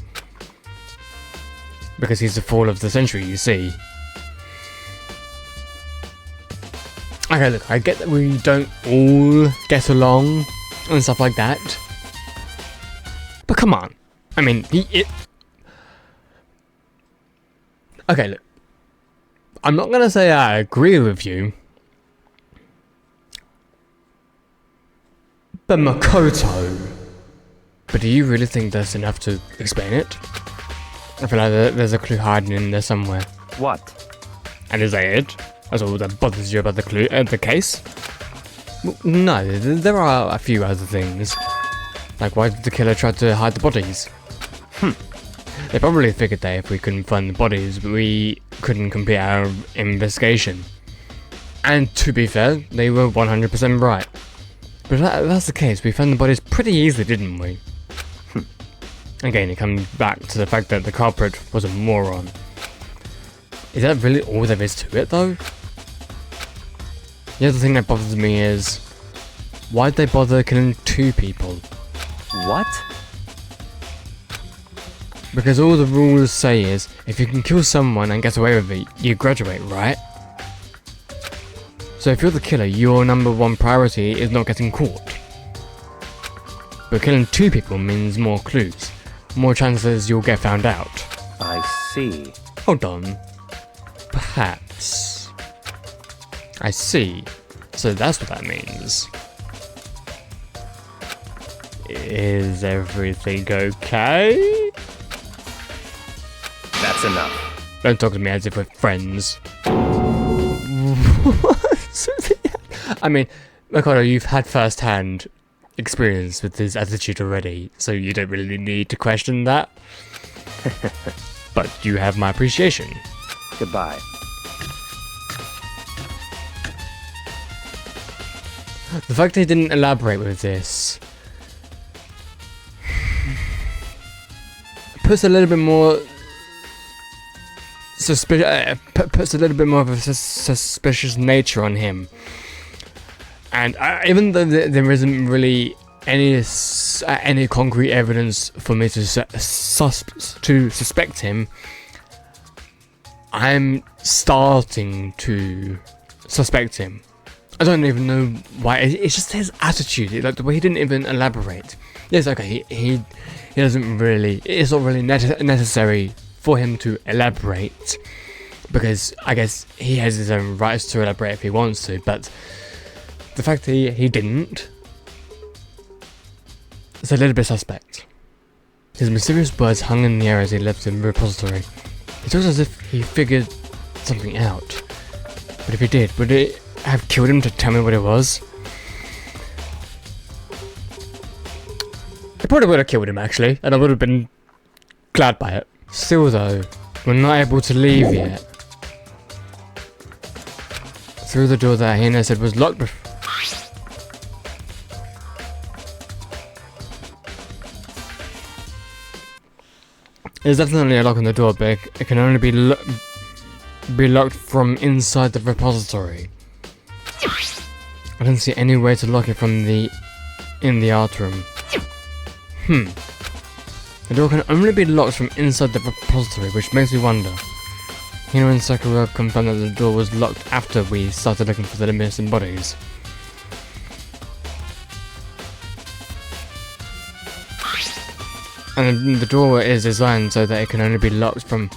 Because he's the fall of the century, you see. Okay, look, I get that we don't all get along and stuff like that. But come on. I mean, okay, look. I'm not gonna say I agree with you. But Makoto. But do you really think that's enough to explain it? I feel like there's a clue hiding in there somewhere. What? And is that it? That's all that bothers you about the case? Well, no, there are a few other things. Like, why did the killer try to hide the bodies? They probably figured that if we couldn't find the bodies, we couldn't complete our investigation. And to be fair, they were 100% right. But if that's the case, we found the bodies pretty easily, didn't we? Again, it comes back to the fact that the culprit was a moron. Is that really all there is to it, though? The other thing that bothers me is... why'd they bother killing 2 people? What? Because all the rules say is, if you can kill someone and get away with it, you graduate, right? So if you're the killer, your #1 priority is not getting caught. But killing 2 people means more clues, more chances you'll get found out. I see. Hold on. Perhaps. I see. So that's what that means. Is everything okay? That's enough. Don't talk to me as if we're friends. I mean, Makoto, you've had first-hand experience with his attitude already, so you don't really need to question that. But you have my appreciation. Goodbye. The fact they didn't elaborate with this puts a little bit more puts a little bit more of a suspicious nature on him. And even though there isn't really any concrete evidence for me to suspect him, I'm starting to suspect him. I don't even know why. It's just his attitude, like the way he didn't even elaborate. Yes, okay, he doesn't really. It's not really necessary for him to elaborate, because I guess he has his own rights to elaborate if he wants to. But the fact that he didn't, it's a little bit suspect. His mysterious words hung in the air as he left the repository. It looks as if he figured something out. But if he did, would it have killed him to tell me what it was? It probably would have killed him, actually, and I would have been glad by it. Still though, we're not able to leave yet. Through the door that Hina said was locked There's definitely a lock on the door, but it can only be locked from inside the repository. I don't see any way to lock it from in the art room. The door can only be locked from inside the repository, which makes me wonder. Hino and Sakura confirmed that the door was locked after we started looking for the missing bodies. And the door is designed so that it can only be locked from...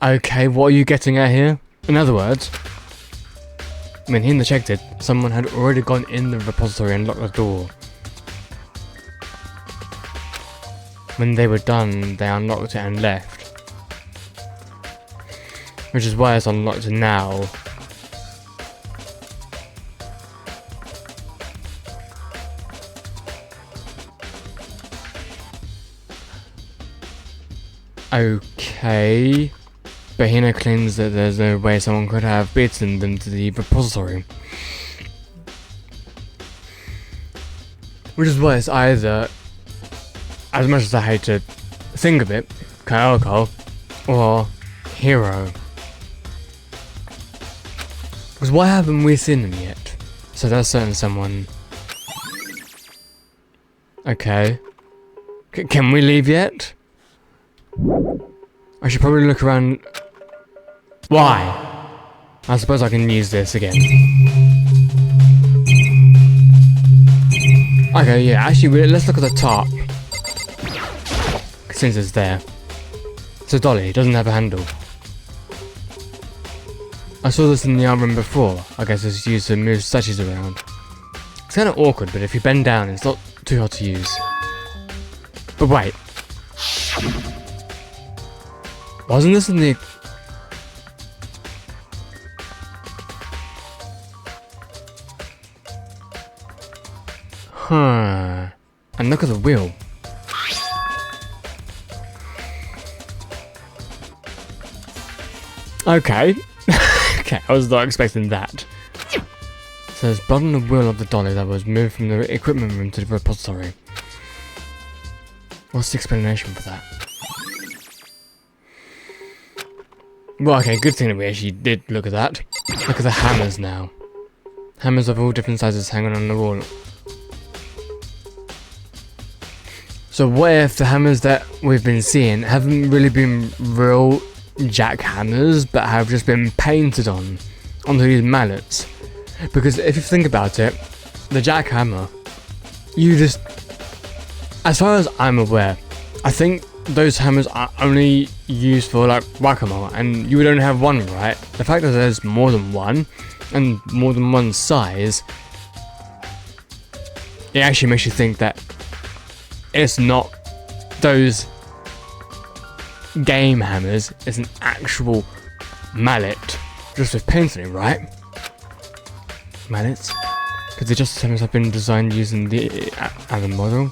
Okay, what are you getting at here? In other words, when Hina checked it, someone had already gone in the repository and locked the door. When they were done, they unlocked it and left. Which is why it's unlocked now. Okay, but Hina claims that there's no way someone could have beaten them to the repository. Which is why it's either, as much as I hate to think of it, Kyoko or Hiro. Because why haven't we seen them yet? So that's certain someone. Okay. Can we leave yet? I should probably look around. Why? I suppose I can use this again. Okay, yeah, actually, let's look at the top. Since it's there. So Dolly doesn't have a handle. I saw this in the art room before. I guess it's used to move statues around. It's kind of awkward, but if you bend down, it's not too hard to use. But wait. Wasn't this in the... Huh. And look at the wheel. Okay. Okay, I was not expecting that. So there's blood on the wheel of the dolly that was moved from the equipment room to the repository. What's the explanation for that? Well, okay, good thing that we actually did look at that. Look at the hammers now. Hammers of all different sizes hanging on the wall. So what if the hammers that we've been seeing haven't really been real jackhammers, but have just been painted onto these mallets? Because if you think about it, the jackhammer, you just... As far as I'm aware, I think those hammers are only used for like whack-a-mole, and you would only have one, right? The fact that there's more than one, and more than one size, it actually makes you think that it's not those game hammers, it's an actual mallet, just with paint on it, right? Mallets? Because the Justice hammers have been designed using the other model.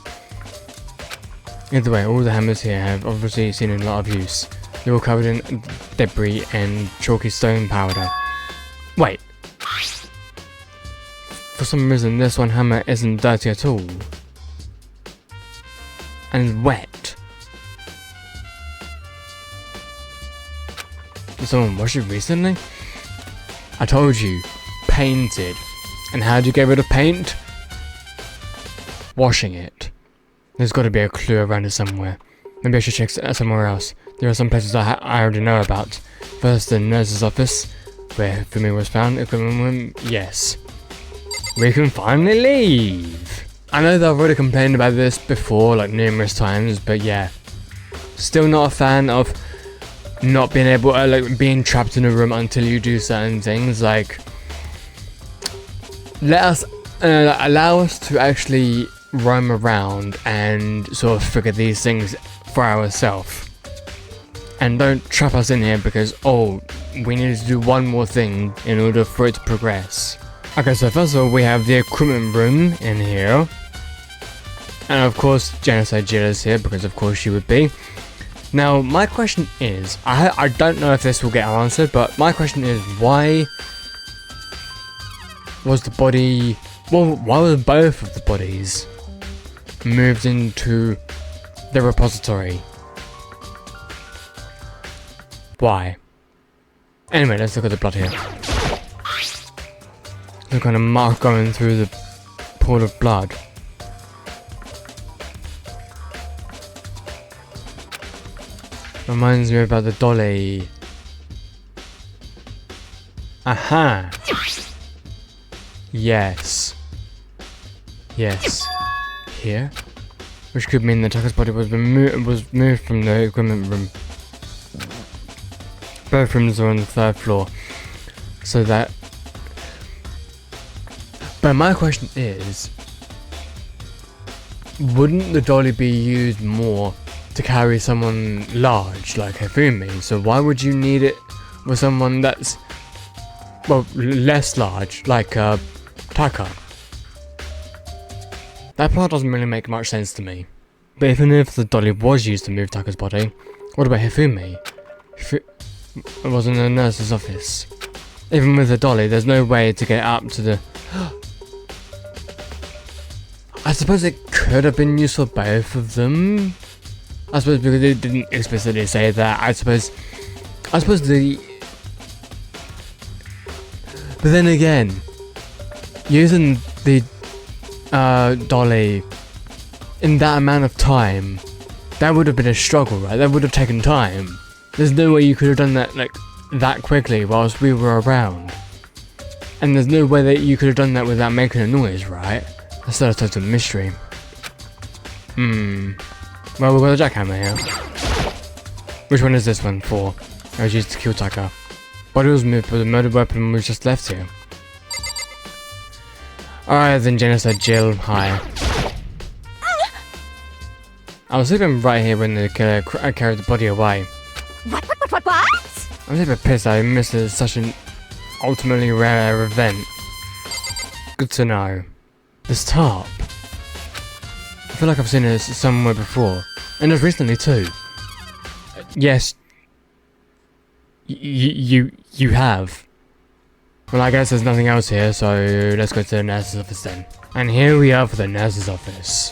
Either way, all the hammers here have obviously seen a lot of use. They're all covered in debris and chalky stone powder. Wait. For some reason, this one hammer isn't dirty at all. And wet. Did someone wash it recently? I told you, painted. And how do you get rid of paint? Washing it. There's got to be a clue around it somewhere. Maybe I should check somewhere else. There are some places I already know about. First, the nurse's office, where Fumi was found. Equipment room, yes. We can finally leave. I know that I've already complained about this before, like numerous times, but yeah. Still not a fan of not being able, like being trapped in a room until you do certain things. Like, allow us to actually roam around and sort of figure these things for ourselves. And don't trap us in here because, oh, we need to do one more thing in order for it to progress. Okay, so first of all, we have the equipment room in here. And of course, Genocide Jill is here because of course she would be. Now, my question is, I don't know if this will get answered, but my question is, why was the body, well, why were both of the bodies moved into the repository? Why? Anyway, let's look at the blood here. Some kind of mark going through the pool of blood. Reminds me about the dolly. Aha! Yes. Yes. Here? Which could mean that Tucker's body was moved from the equipment room. Both rooms are on the 3rd floor. So that... But my question is... Wouldn't the dolly be used more to carry someone large like Hifumi? So why would you need it with someone that's, well, less large, like Taka? That part doesn't really make much sense to me. But even if the dolly was used to move Taka's body, what about Hifumi? It was in the nurse's office. Even with the dolly, there's no way to get up to the... I suppose it could have been used for both of them. I suppose because it didn't explicitly say that. I suppose the... But then again, using the dolly in that amount of time, that would have been a struggle, right? That would have taken time. There's no way you could have done that like that quickly whilst we were around. And there's no way that you could have done that without making a noise, right? That's not a total mystery. Well, we've got a jackhammer here. Which one is this one for? I was used to kill Taka. Body was moved, but the murder weapon was just left here. Alright then, Genocide Jill, hi. I was sitting right here when the killer carried the body away. What? I'm a bit pissed I missed such an ultimately rare event. Good to know. This tarp. I feel like I've seen it somewhere before. And just recently too. Yes. You have. Well, I guess there's nothing else here, so let's go to the nurse's office then. And here we are for the nurse's office.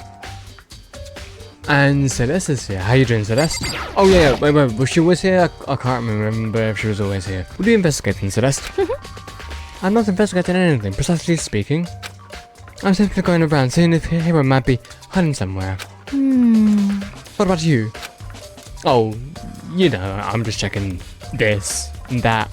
And Celeste is here. How you doing, Celeste? Oh yeah, wait, was she always here? I can't remember if she was always here. What are you investigating, Celeste? I'm not investigating anything, precisely speaking. I'm simply going around seeing if Hero might be hiding somewhere. What about you? Oh, you know, I'm just checking this and that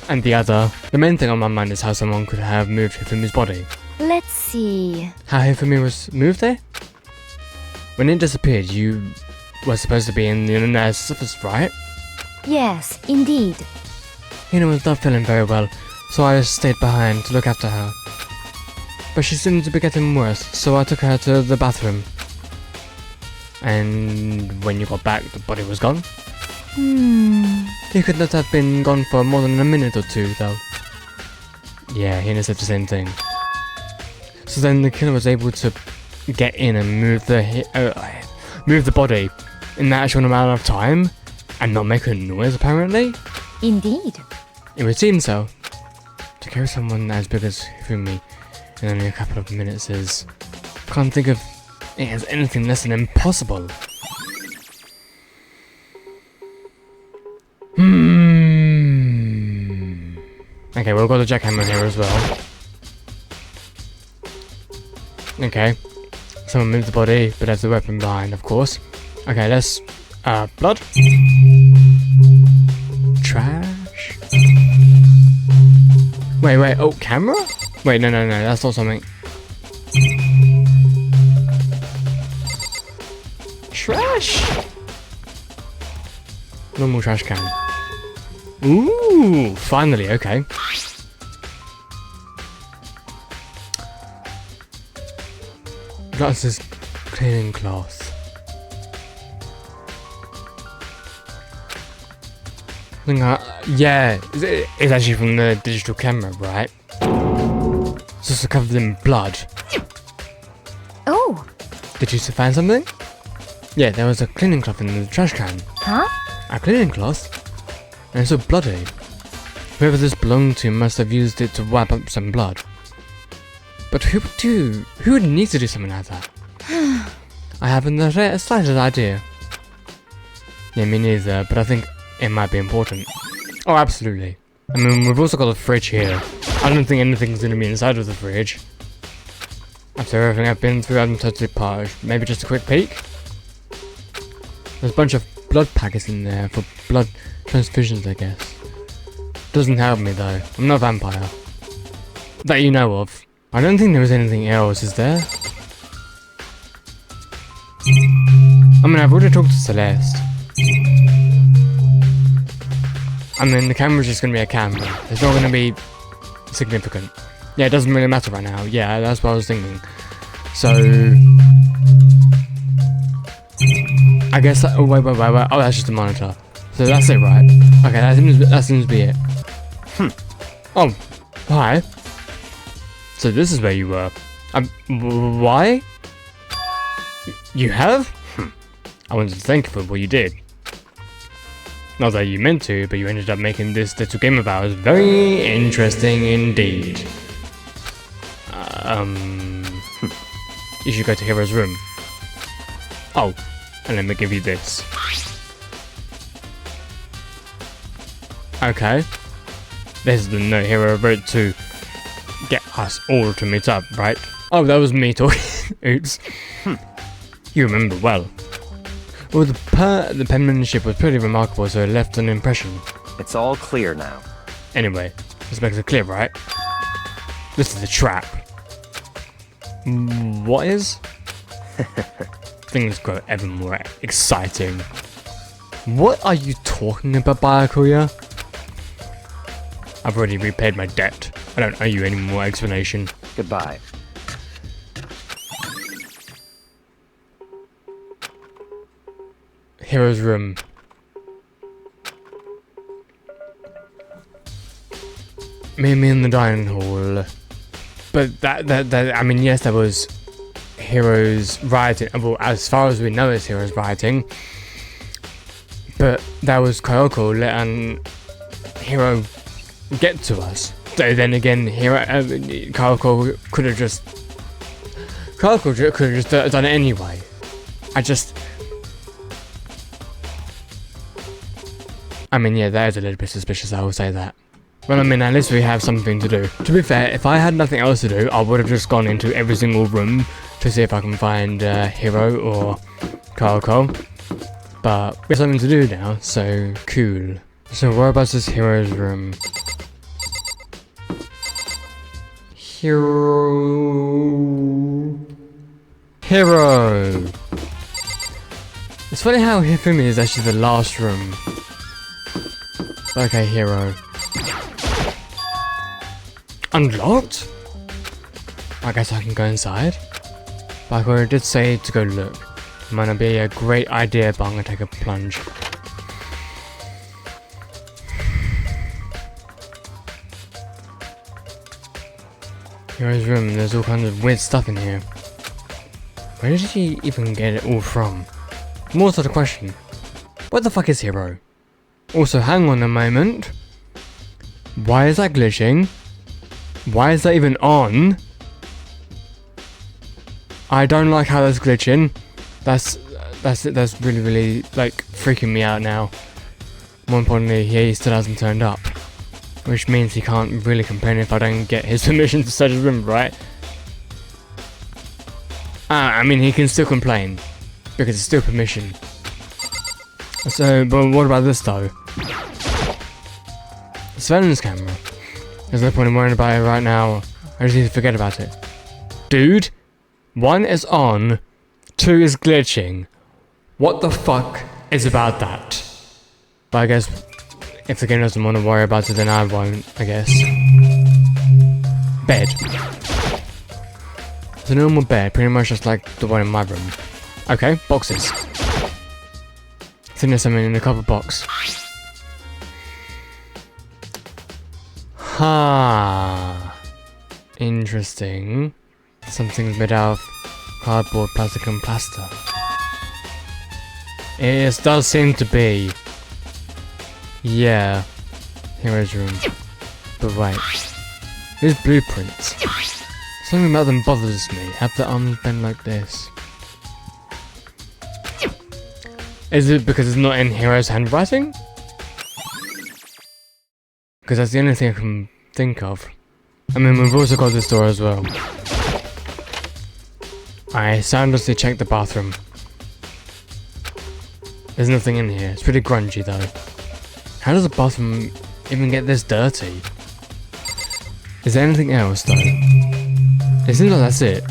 and the other. The main thing on my mind is how someone could have moved Hifumi's body. Let's see. How Hifumi was moved there? When it disappeared, you were supposed to be in the nurse's office, right? Yes, indeed. Hina was not feeling very well, so I stayed behind to look after her. But she seemed to be getting worse, so I took her to the bathroom. And when you got back, the body was gone. He could not have been gone for more than a minute or two, though. Yeah, Hina said the same thing. So then the killer was able to get in and move the body in that short amount of time and not make a noise, apparently? Indeed. It would seem so. To carry someone as big as Hifumi in only a couple of minutes is... Can't think of it as anything less than impossible. Okay, we've got the jackhammer here as well. Okay. Someone moved the body, but there's the weapon behind, of course. Okay, let's... blood? Trash? Wait, oh, camera? Wait, no, that's not something. Trash? Normal trash can. Ooh, finally, okay. Glasses, cleaning cloth. Yeah, it's actually from the digital camera, right? It's also covered in blood. Oh. Did you find something? Yeah, there was a cleaning cloth in the trash can. Huh? A cleaning cloth? And it's so bloody. Whoever this belonged to must have used it to wipe up some blood. But who would need to do something like that? I haven't the slightest idea. Yeah, me neither, but I think it might be important. Oh, absolutely. I mean, we've also got a fridge here. I don't think anything's going to be inside of the fridge. After everything I've been through, I'm totally parched. Maybe just a quick peek? There's a bunch of blood packets in there for blood transfusions, I guess. Doesn't help me though. I'm not a vampire. That you know of. I don't think there was anything else, is there? I mean, I've already talked to Celeste. I mean, the camera's just gonna be a camera. It's not gonna be significant. Yeah, it doesn't really matter right now. Yeah, that's what I was thinking. So... I guess that... Oh, wait. Oh, that's just a monitor. So that's it, right? Okay, that seems to be it. Oh, hi. So this is where you were. Why? You have? I wanted to thank you for what you did. Not that you meant to, but you ended up making this little game of ours very interesting indeed. You should go to Hero's room. Oh, and let me give you this. Okay. This is the note Hero wrote to get us all to meet up, right? Oh, that was me talking. Oops. You remember well. Well, the penmanship was pretty remarkable, so it left an impression. It's all clear now. Anyway, this makes it clear, right? This is a trap. What is? Things grow ever more exciting. What are you talking about, Byakuya? I've already repaid my debt. I don't owe you any more explanation. Goodbye. Hero's room. Me in the dining hall. But that I mean, yes, that was Hero's writing. Well, as far as we know, it's Hero's writing. But that was Kyoko letting Hero get to us. So then again, Kyoko could have just done it anyway. I mean, yeah, that is a little bit suspicious, I will say that. Well, I mean, at least we have something to do. To be fair, if I had nothing else to do, I would have just gone into every single room to see if I can find Hero or Kyoko. But we have something to do now, so cool. So whereabouts is Hero's room? Hero! It's funny how Hifumi is actually the last room. Okay, Hero. Unlocked? I guess I can go inside. But I did say to go look. It might not be a great idea, but I'm gonna take a plunge. Hero's room, there's all kinds of weird stuff in here. Where did he even get it all from? More to the question. What the fuck is Hero? Also, hang on a moment. Why is that glitching? Why is that even on? I don't like how that's glitching. That's really like freaking me out now. More importantly, he still hasn't turned up. Which means he can't really complain if I don't get his permission to search his room, right? I mean, he can still complain, because it's still permission. So, but what about this though? Surveillance camera. There's no point in worrying about it right now. I just need to forget about it. Dude, 1 is on, 2 is glitching. What the fuck is about that? But I guess if the game doesn't want to worry about it, then I won't, I guess. Bed. It's a normal bed, pretty much just like the one in my room. Okay, boxes. I think there's something in the cupboard box. Ha. Interesting. Something's made out of cardboard, plastic, and plaster. It does seem to be. Yeah. Hero's room. But wait. These blueprints. Something about them bothers me. Have the arms bent like this. Is it because it's not in Hero's handwriting? Because that's the only thing I can think of. I mean, we've also got this door as well. I soundlessly checked the bathroom. There's nothing in here. It's pretty grungy though. How does a bathroom even get this dirty? Is there anything else though? It seems like that's it.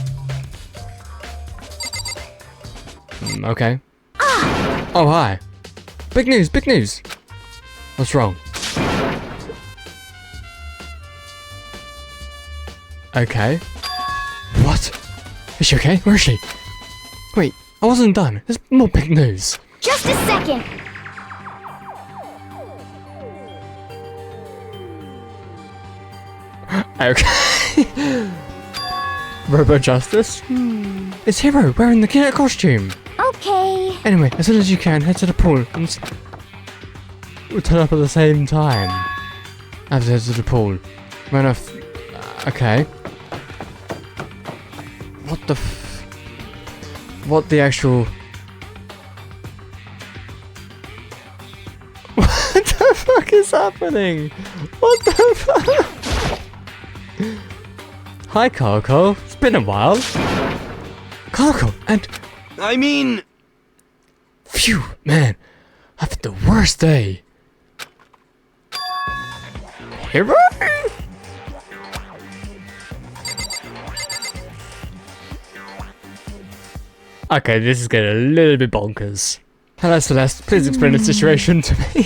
Okay. Oh, hi. Big news, big news. What's wrong? Okay. What? Is she okay? Where is she? Wait, I wasn't done. There's more big news. Just a second. Okay. Robo Justice? It's Hero wearing the killer costume. Okay. Anyway, as soon as you can, head to the pool and we'll turn up at the same time. I have to head to the pool. Run off. Okay. What the what the actual... What the fuck is happening? What the fuck? Hi, Coco. It's been a while. Coco, and... I mean... Phew, man. I've had the worst day. Hero? Okay, this is getting a little bit bonkers. Hello, Celeste. Please explain the situation to me.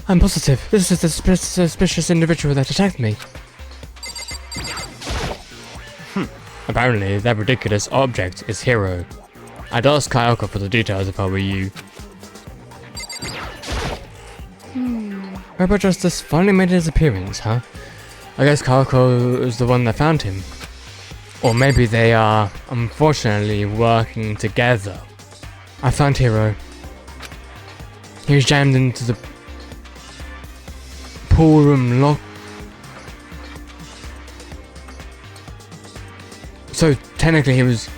I'm positive. This is the suspicious individual that attacked me. Apparently, that ridiculous object is Hero. I'd ask Kayoko for the details if I were you. Robo Justice finally made his appearance, huh? I guess Kayoko is the one that found him. Or maybe they are, unfortunately, working together. I found Hero. He was jammed into the pool room lock. So technically he was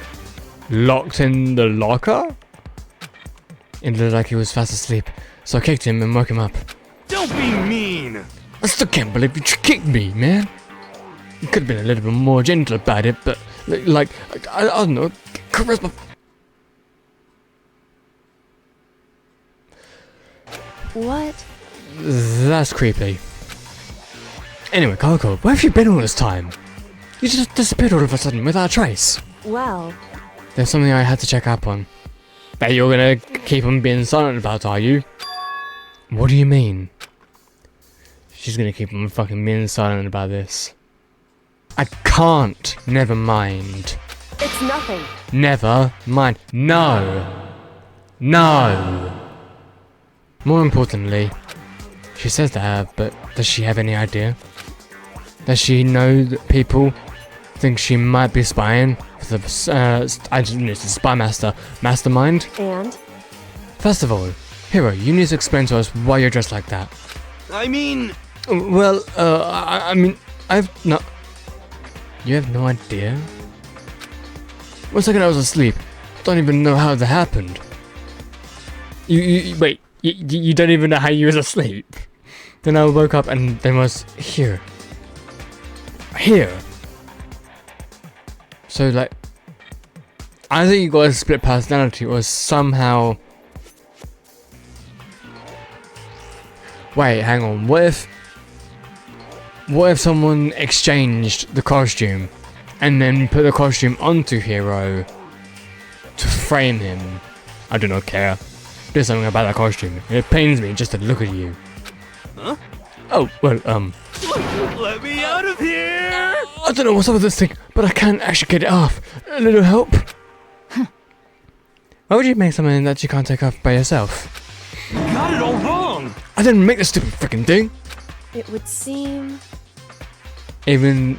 locked in the locker? It looked like he was fast asleep, so I kicked him and woke him up. Don't be mean! I still can't believe you kicked me, man. You could have been a little bit more gentle about it, but like, I don't know, caress my... What? That's creepy. Anyway, Coco, where have you been all this time? You just disappeared all of a sudden without a trace. Well, There's something I had to check up on. Bet you're gonna keep on being silent about, are you? What do you mean? She's gonna keep on fucking being silent about this. I can't. Never mind. it's nothing. Never mind. No. No. More importantly, she says that, but does she have any idea? Does she know that people think she might be spying for the, I don't know, it's the spy mastermind? And? First of all, Hero, you need to explain to us why you're dressed like that. I mean... Well, I mean, I've not... You have no idea? 1 second I was asleep. Don't even know how that happened. Wait, you don't even know how you was asleep? Then I woke up and they was here. Here. So like, I think you got a split personality or somehow... Wait, hang on, what if someone exchanged the costume and then put the costume onto Hero to frame him? I do not care. There's something about that costume. It pains me just to look at you. Huh? Oh, well, Let me out of here! I don't know what's up with this thing, but I can't actually get it off. A little help? Why would you make something that you can't take off by yourself? You got it all wrong! I didn't make this stupid freaking thing! It would seem... Even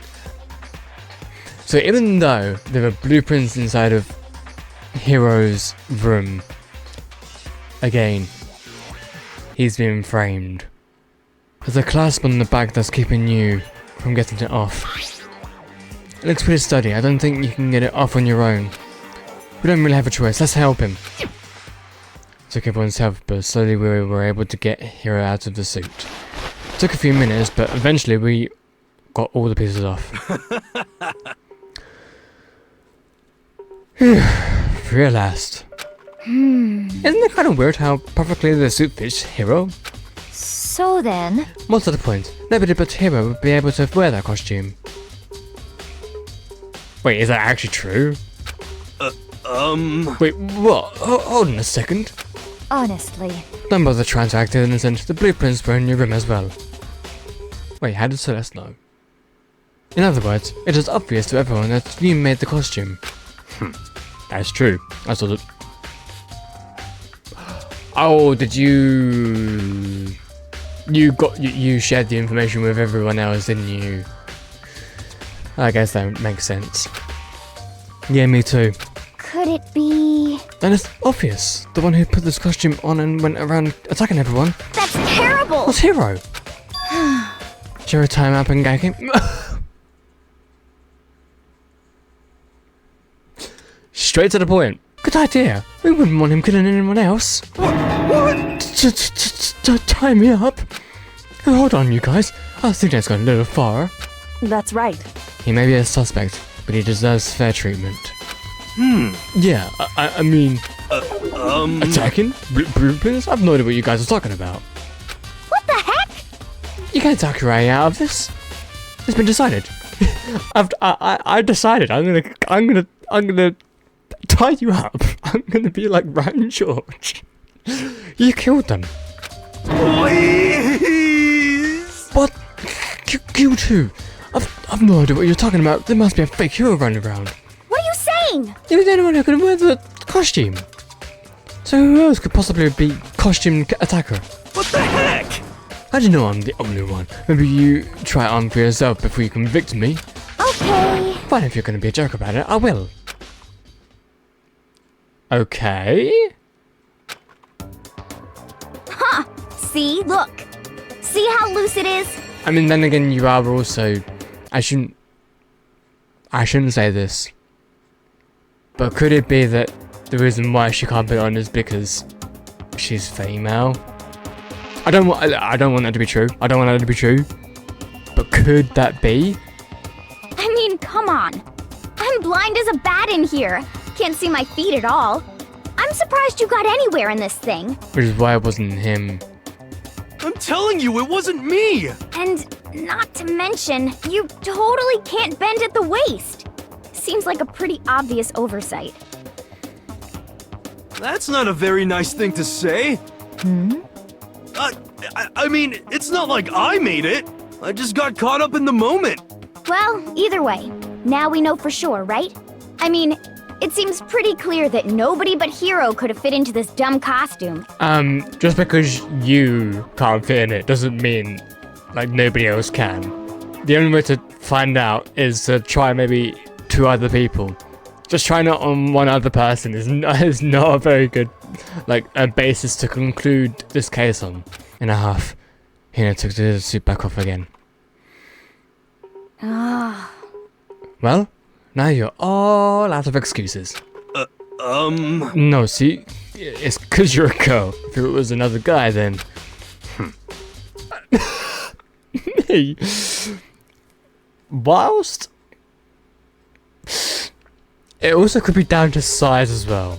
though there were blueprints inside of Hero's room, again, he's been framed. There's a clasp on the back that's keeping you from getting it off. It looks pretty sturdy. I don't think you can get it off on your own. We don't really have a choice. Let's help him. Took everyone's help, but slowly we were able to get Hero out of the suit. Took a few minutes, but eventually we got all the pieces off. Free at last. Isn't it kind of weird how perfectly the suit fits Hero? So then... What's the point? Nobody but Hero would be able to wear that costume. Wait, is that actually true? Wait, what? Hold on a second. Honestly. Don't bother trying to act innocent. The blueprints were in your room as well. Wait, how did Celeste know? In other words, it is obvious to everyone that you made the costume. That's true. I saw that. Oh, did you... You shared the information with everyone else, didn't you? I guess that makes sense. Yeah, me too. Could it be... Then it's obvious. The one who put this costume on and went around attacking everyone. That's terrible! What's Hero? Share a time up and gag him? Straight to the point. Good idea. We wouldn't want him killing anyone else. What? Tie me up? Hold on, you guys. I think that's gone a little far. That's right. He may be a suspect, but he deserves fair treatment. Yeah, I mean... Attacking? Blueprints? I've no idea what you guys are talking about. What the heck? You can't talk your way out of this. It's been decided. I decided. I'm gonna tie you up. I'm gonna be like Ryan George. You killed them. Please! What? You too. I've no idea what you're talking about. There must be a fake hero running around. What are you saying? He was the only one who could wear the costume. So who else could possibly be costume attacker? What the heck? How do you know I'm the only one? Maybe you try it on for yourself before you convict me. Okay. Fine, if you're gonna be a jerk about it, I will. Okay. Huh. See? Look. See how loose it is? I mean, then again, you are also... I shouldn't say this. But could it be that the reason why she can't put it on is because she's female? I don't want that to be true. I don't want that to be true. But could that be? I mean, come on. I'm blind as a bat in here. Can't see my feet at all. I'm surprised you got anywhere in this thing. Which is why it wasn't him. I'm telling you, it wasn't me! And not to mention, you totally can't bend at the waist. Seems like a pretty obvious oversight. That's not a very nice thing to say. I mean, it's not like I made it. I just got caught up in the moment. Well, either way, now we know for sure, right? I mean, it seems pretty clear that nobody but Hero could have fit into this dumb costume. Just because you can't fit in it doesn't mean, like, nobody else can. The only way to find out is to try maybe 2 other people. Just trying it on one other person is not a very good, like, a basis to conclude this case on. In a huff, Hina took the suit back off again. Well, now you're all out of excuses. No, see, it's 'cause you're a girl. If it was another guy, then... me. Whilst it also could be down to size as well.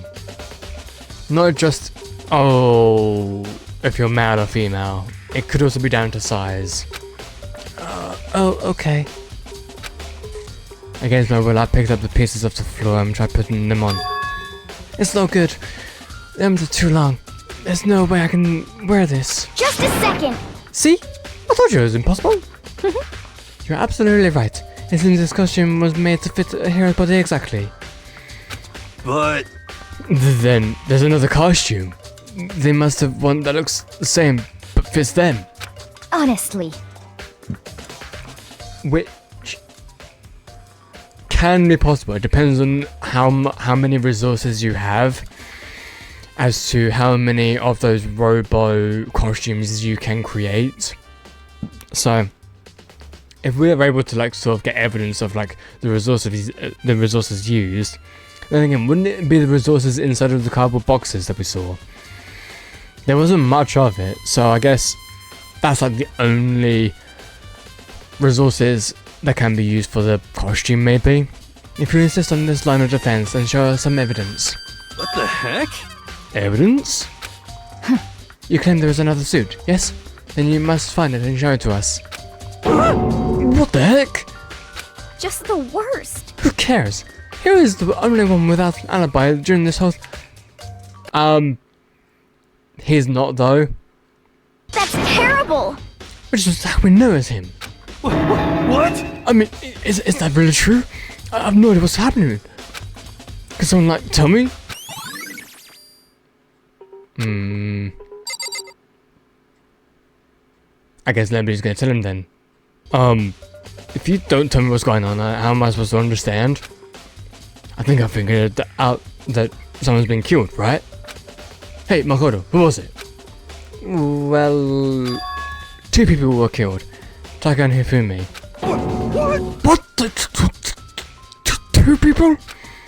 Not just, if you're male or female. It could also be down to size. Okay. Against my will, I picked up the pieces off the floor and tried putting them on. It's no good. Them are too long. There's no way I can wear this. Just a second. See? I told you it was impossible. You're absolutely right. It seems this costume was made to fit a hero's body exactly. But... Then there's another costume. They must have one that looks the same, but fits them. Honestly. Which can be possible. It depends on how many resources you have as to how many of those robo costumes you can create. So if we are able to like sort of get evidence of like the resources used, then again, wouldn't it be the resources inside of the cardboard boxes that we saw? There wasn't much of it, so I guess that's like the only resources that can be used for the costume, maybe. If you insist on this line of defense, then show us some evidence. What the heck? Evidence? You claim there is another suit, yes? Then you must find it and show it to us. What the heck? Just the worst. Who cares? Here is the only one without an alibi during this whole... He's not though. That's terrible. Which is how we know it's him. What? I mean, is that really true? I have no idea what's happening. Can someone like tell me? I guess nobody's gonna tell him then. If you don't tell me what's going on, how am I supposed to understand? I think I figured out that someone's been killed, right? Hey, Makoto, who was it? Well, 2 people were killed. Taka and Hifumi. What? 2 people?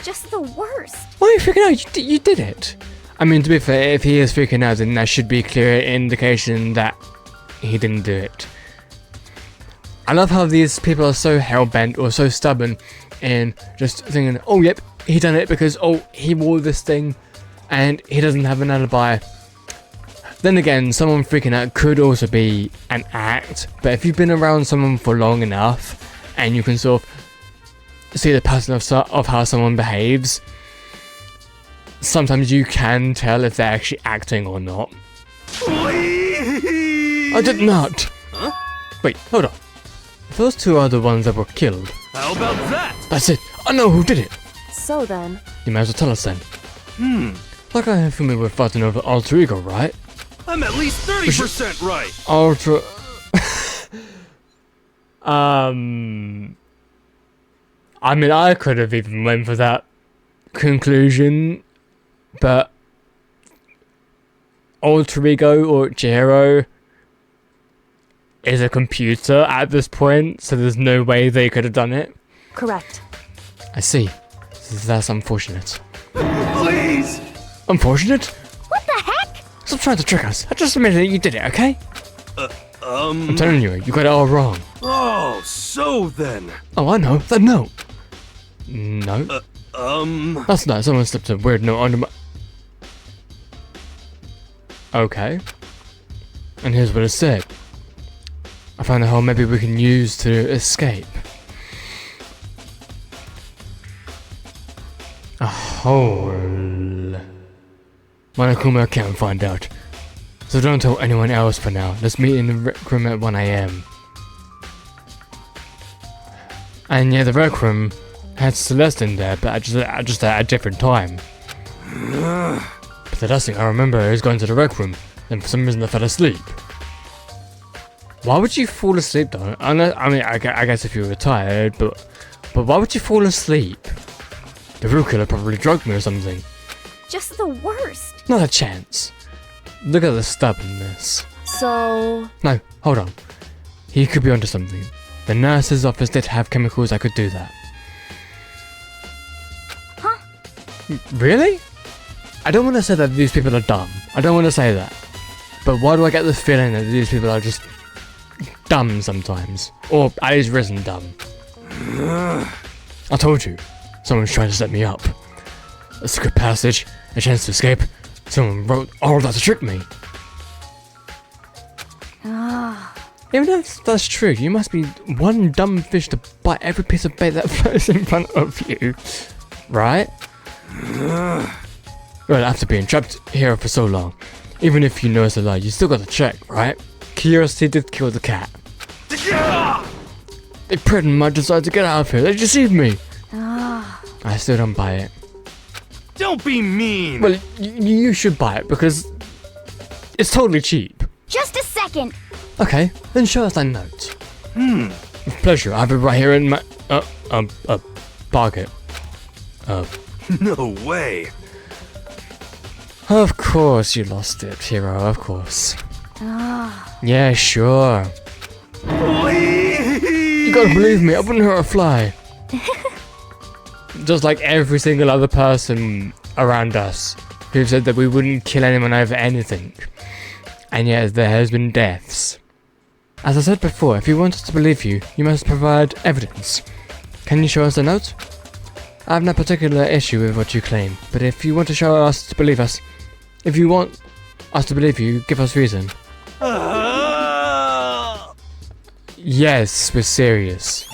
Just the worst. Why are you freaking out? You did it. I mean, to be fair, if he is freaking out, then that should be clear indication that he didn't do it. I love how these people are so hell-bent or so stubborn and just thinking, oh yep, he done it because, he wore this thing and he doesn't have an alibi. Then again, someone freaking out could also be an act, but if you've been around someone for long enough and you can sort of see the pattern of how someone behaves, sometimes you can tell if they're actually acting or not. I did not! Huh? Wait, hold on. If those 2 are the ones that were killed... How about that? That's it! I know who did it! So then... You might as well tell us then. Like I have we were fighting over alter ego, right? I'm at least 30% right! Ultra... I mean, I could have even went for that conclusion, but... Alter ego or Chihiro is a computer at this point, so there's no way they could have done it. Correct. I see. That's unfortunate. Please! Unfortunate? What the heck? Stop trying to trick us. I just admitted that you did it, okay? I'm telling you, you got it all wrong. Oh, so then. Oh, I know. That note. No. That's not. Someone slipped a weird note under my... Okay. And here's what it said. I found a hole maybe we can use to escape. A hole. Monokuma can't find out. So don't tell anyone else for now. Let's meet in the rec room at 1 AM. And yeah, the rec room had Celeste in there, but just at a different time. But the last thing I remember is going to the rec room, and for some reason I fell asleep. Why would you fall asleep though? I mean, I guess if you were tired, but why would you fall asleep? The real killer probably drugged me or something. Just the worst. Not a chance. Look at the stubbornness. So... No, hold on. He could be onto something. The nurse's office did have chemicals that could do that. Huh? Really? I don't want to say that these people are dumb. I don't want to say that. But why do I get the feeling that these people are just dumb sometimes. Or at least risen dumb. I told you, someone's trying to set me up. A secret passage, a chance to escape. Someone wrote all of that to trick me. Even if that's true, you must be one dumb fish to bite every piece of bait that floats in front of you. Right? Well, after being trapped here for so long, even if you know it's a lie, you still gotta check, right? Curiosity did kill the cat. They pretty much decided to get out of here. They deceived me. I still don't buy it. Don't be mean! Well, you should buy it because it's totally cheap. Just a second. Okay, then show us that note. With pleasure. I have it right here in my pocket. No way! Of course you lost it, hero. Of course. Yeah, sure. You gotta believe me. I wouldn't hurt a fly. Just like every single other person around us who said that we wouldn't kill anyone over anything. And yet there has been deaths. As I said before, if you want us to believe you, you must provide evidence. Can you show us a note? I have no particular issue with what you claim, but if you want to show us to believe us, if you want us to believe you, give us reason. Yes, we're serious.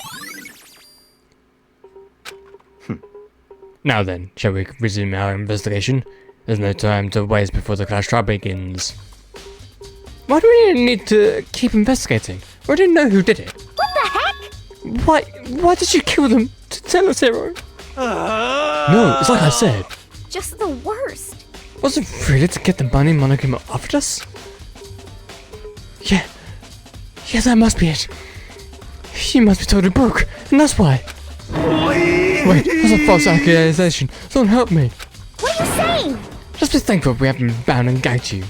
Now then, shall we resume our investigation? There's no time to waste before the clash trial begins. Why do we need to keep investigating? We don't know who did it. What the heck? Why did you kill them? To tell us, hero. No, it's like I said. Just the worst. Was it really to get the money Monokuma offered us? Yeah, that must be it. He must be totally broke, and that's why. Wait, that's a false accusation. Someone help me. What are you saying? Just be thankful we haven't bound and gagged you.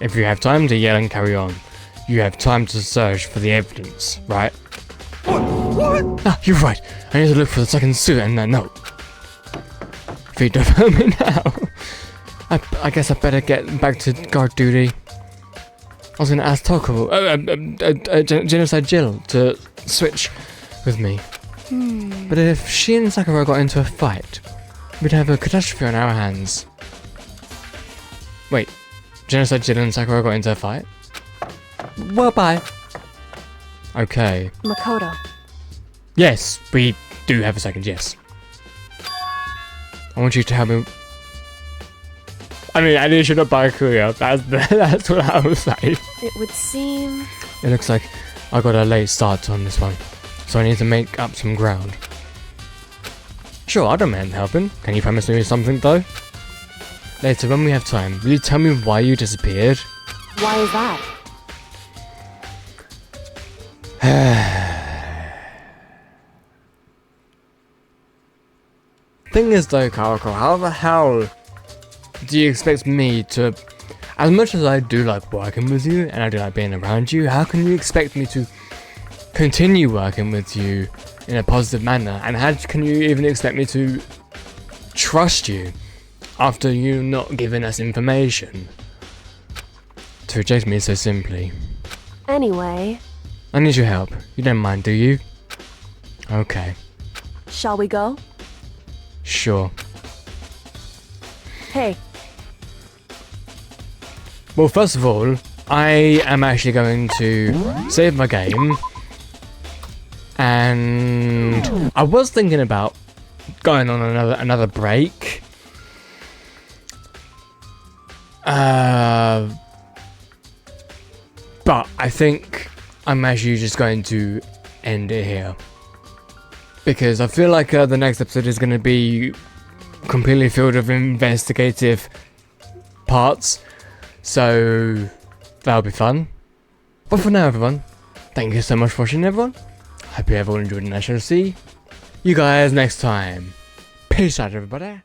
If you have time to yell and carry on, you have time to search for the evidence, right? What? Ah, you're right. I need to look for the second suit and that note. If you don't help me now, I guess I better get back to guard duty. I was gonna ask Toko, Genocide Jill, to switch with me. But if she and Sakura got into a fight, we'd have a catastrophe on our hands. Wait, Genocide Jill and Sakura got into a fight? Well, bye. Okay. Makoto. Yes, we do have a second, yes. I want you to help me. I mean, I should not buy a Kuya. That's what I was saying. It would seem... It looks like I got a late start on this one, so I need to make up some ground. Sure, I don't mind helping. Can you promise me something though? Later, when we have time, will you tell me why you disappeared? Why is that? Thing is though, Karako, how the hell do you expect me to, as much as I do like working with you and I do like being around you, how can you expect me to continue working with you in a positive manner? And how can you even expect me to trust you after you not giving us information? To reject me so simply. Anyway... I need your help. You don't mind, do you? Okay. Shall we go? Sure. Hey. Well, first of all, I am actually going to save my game. And I was thinking about going on another break. But I think I'm actually just going to end it here. Because I feel like the next episode is going to be completely filled with investigative parts. So that'll be fun. But for now, everyone, thank you so much for watching, everyone. Hope you everyone enjoyed, and I shall see you guys next time. Peace out, everybody.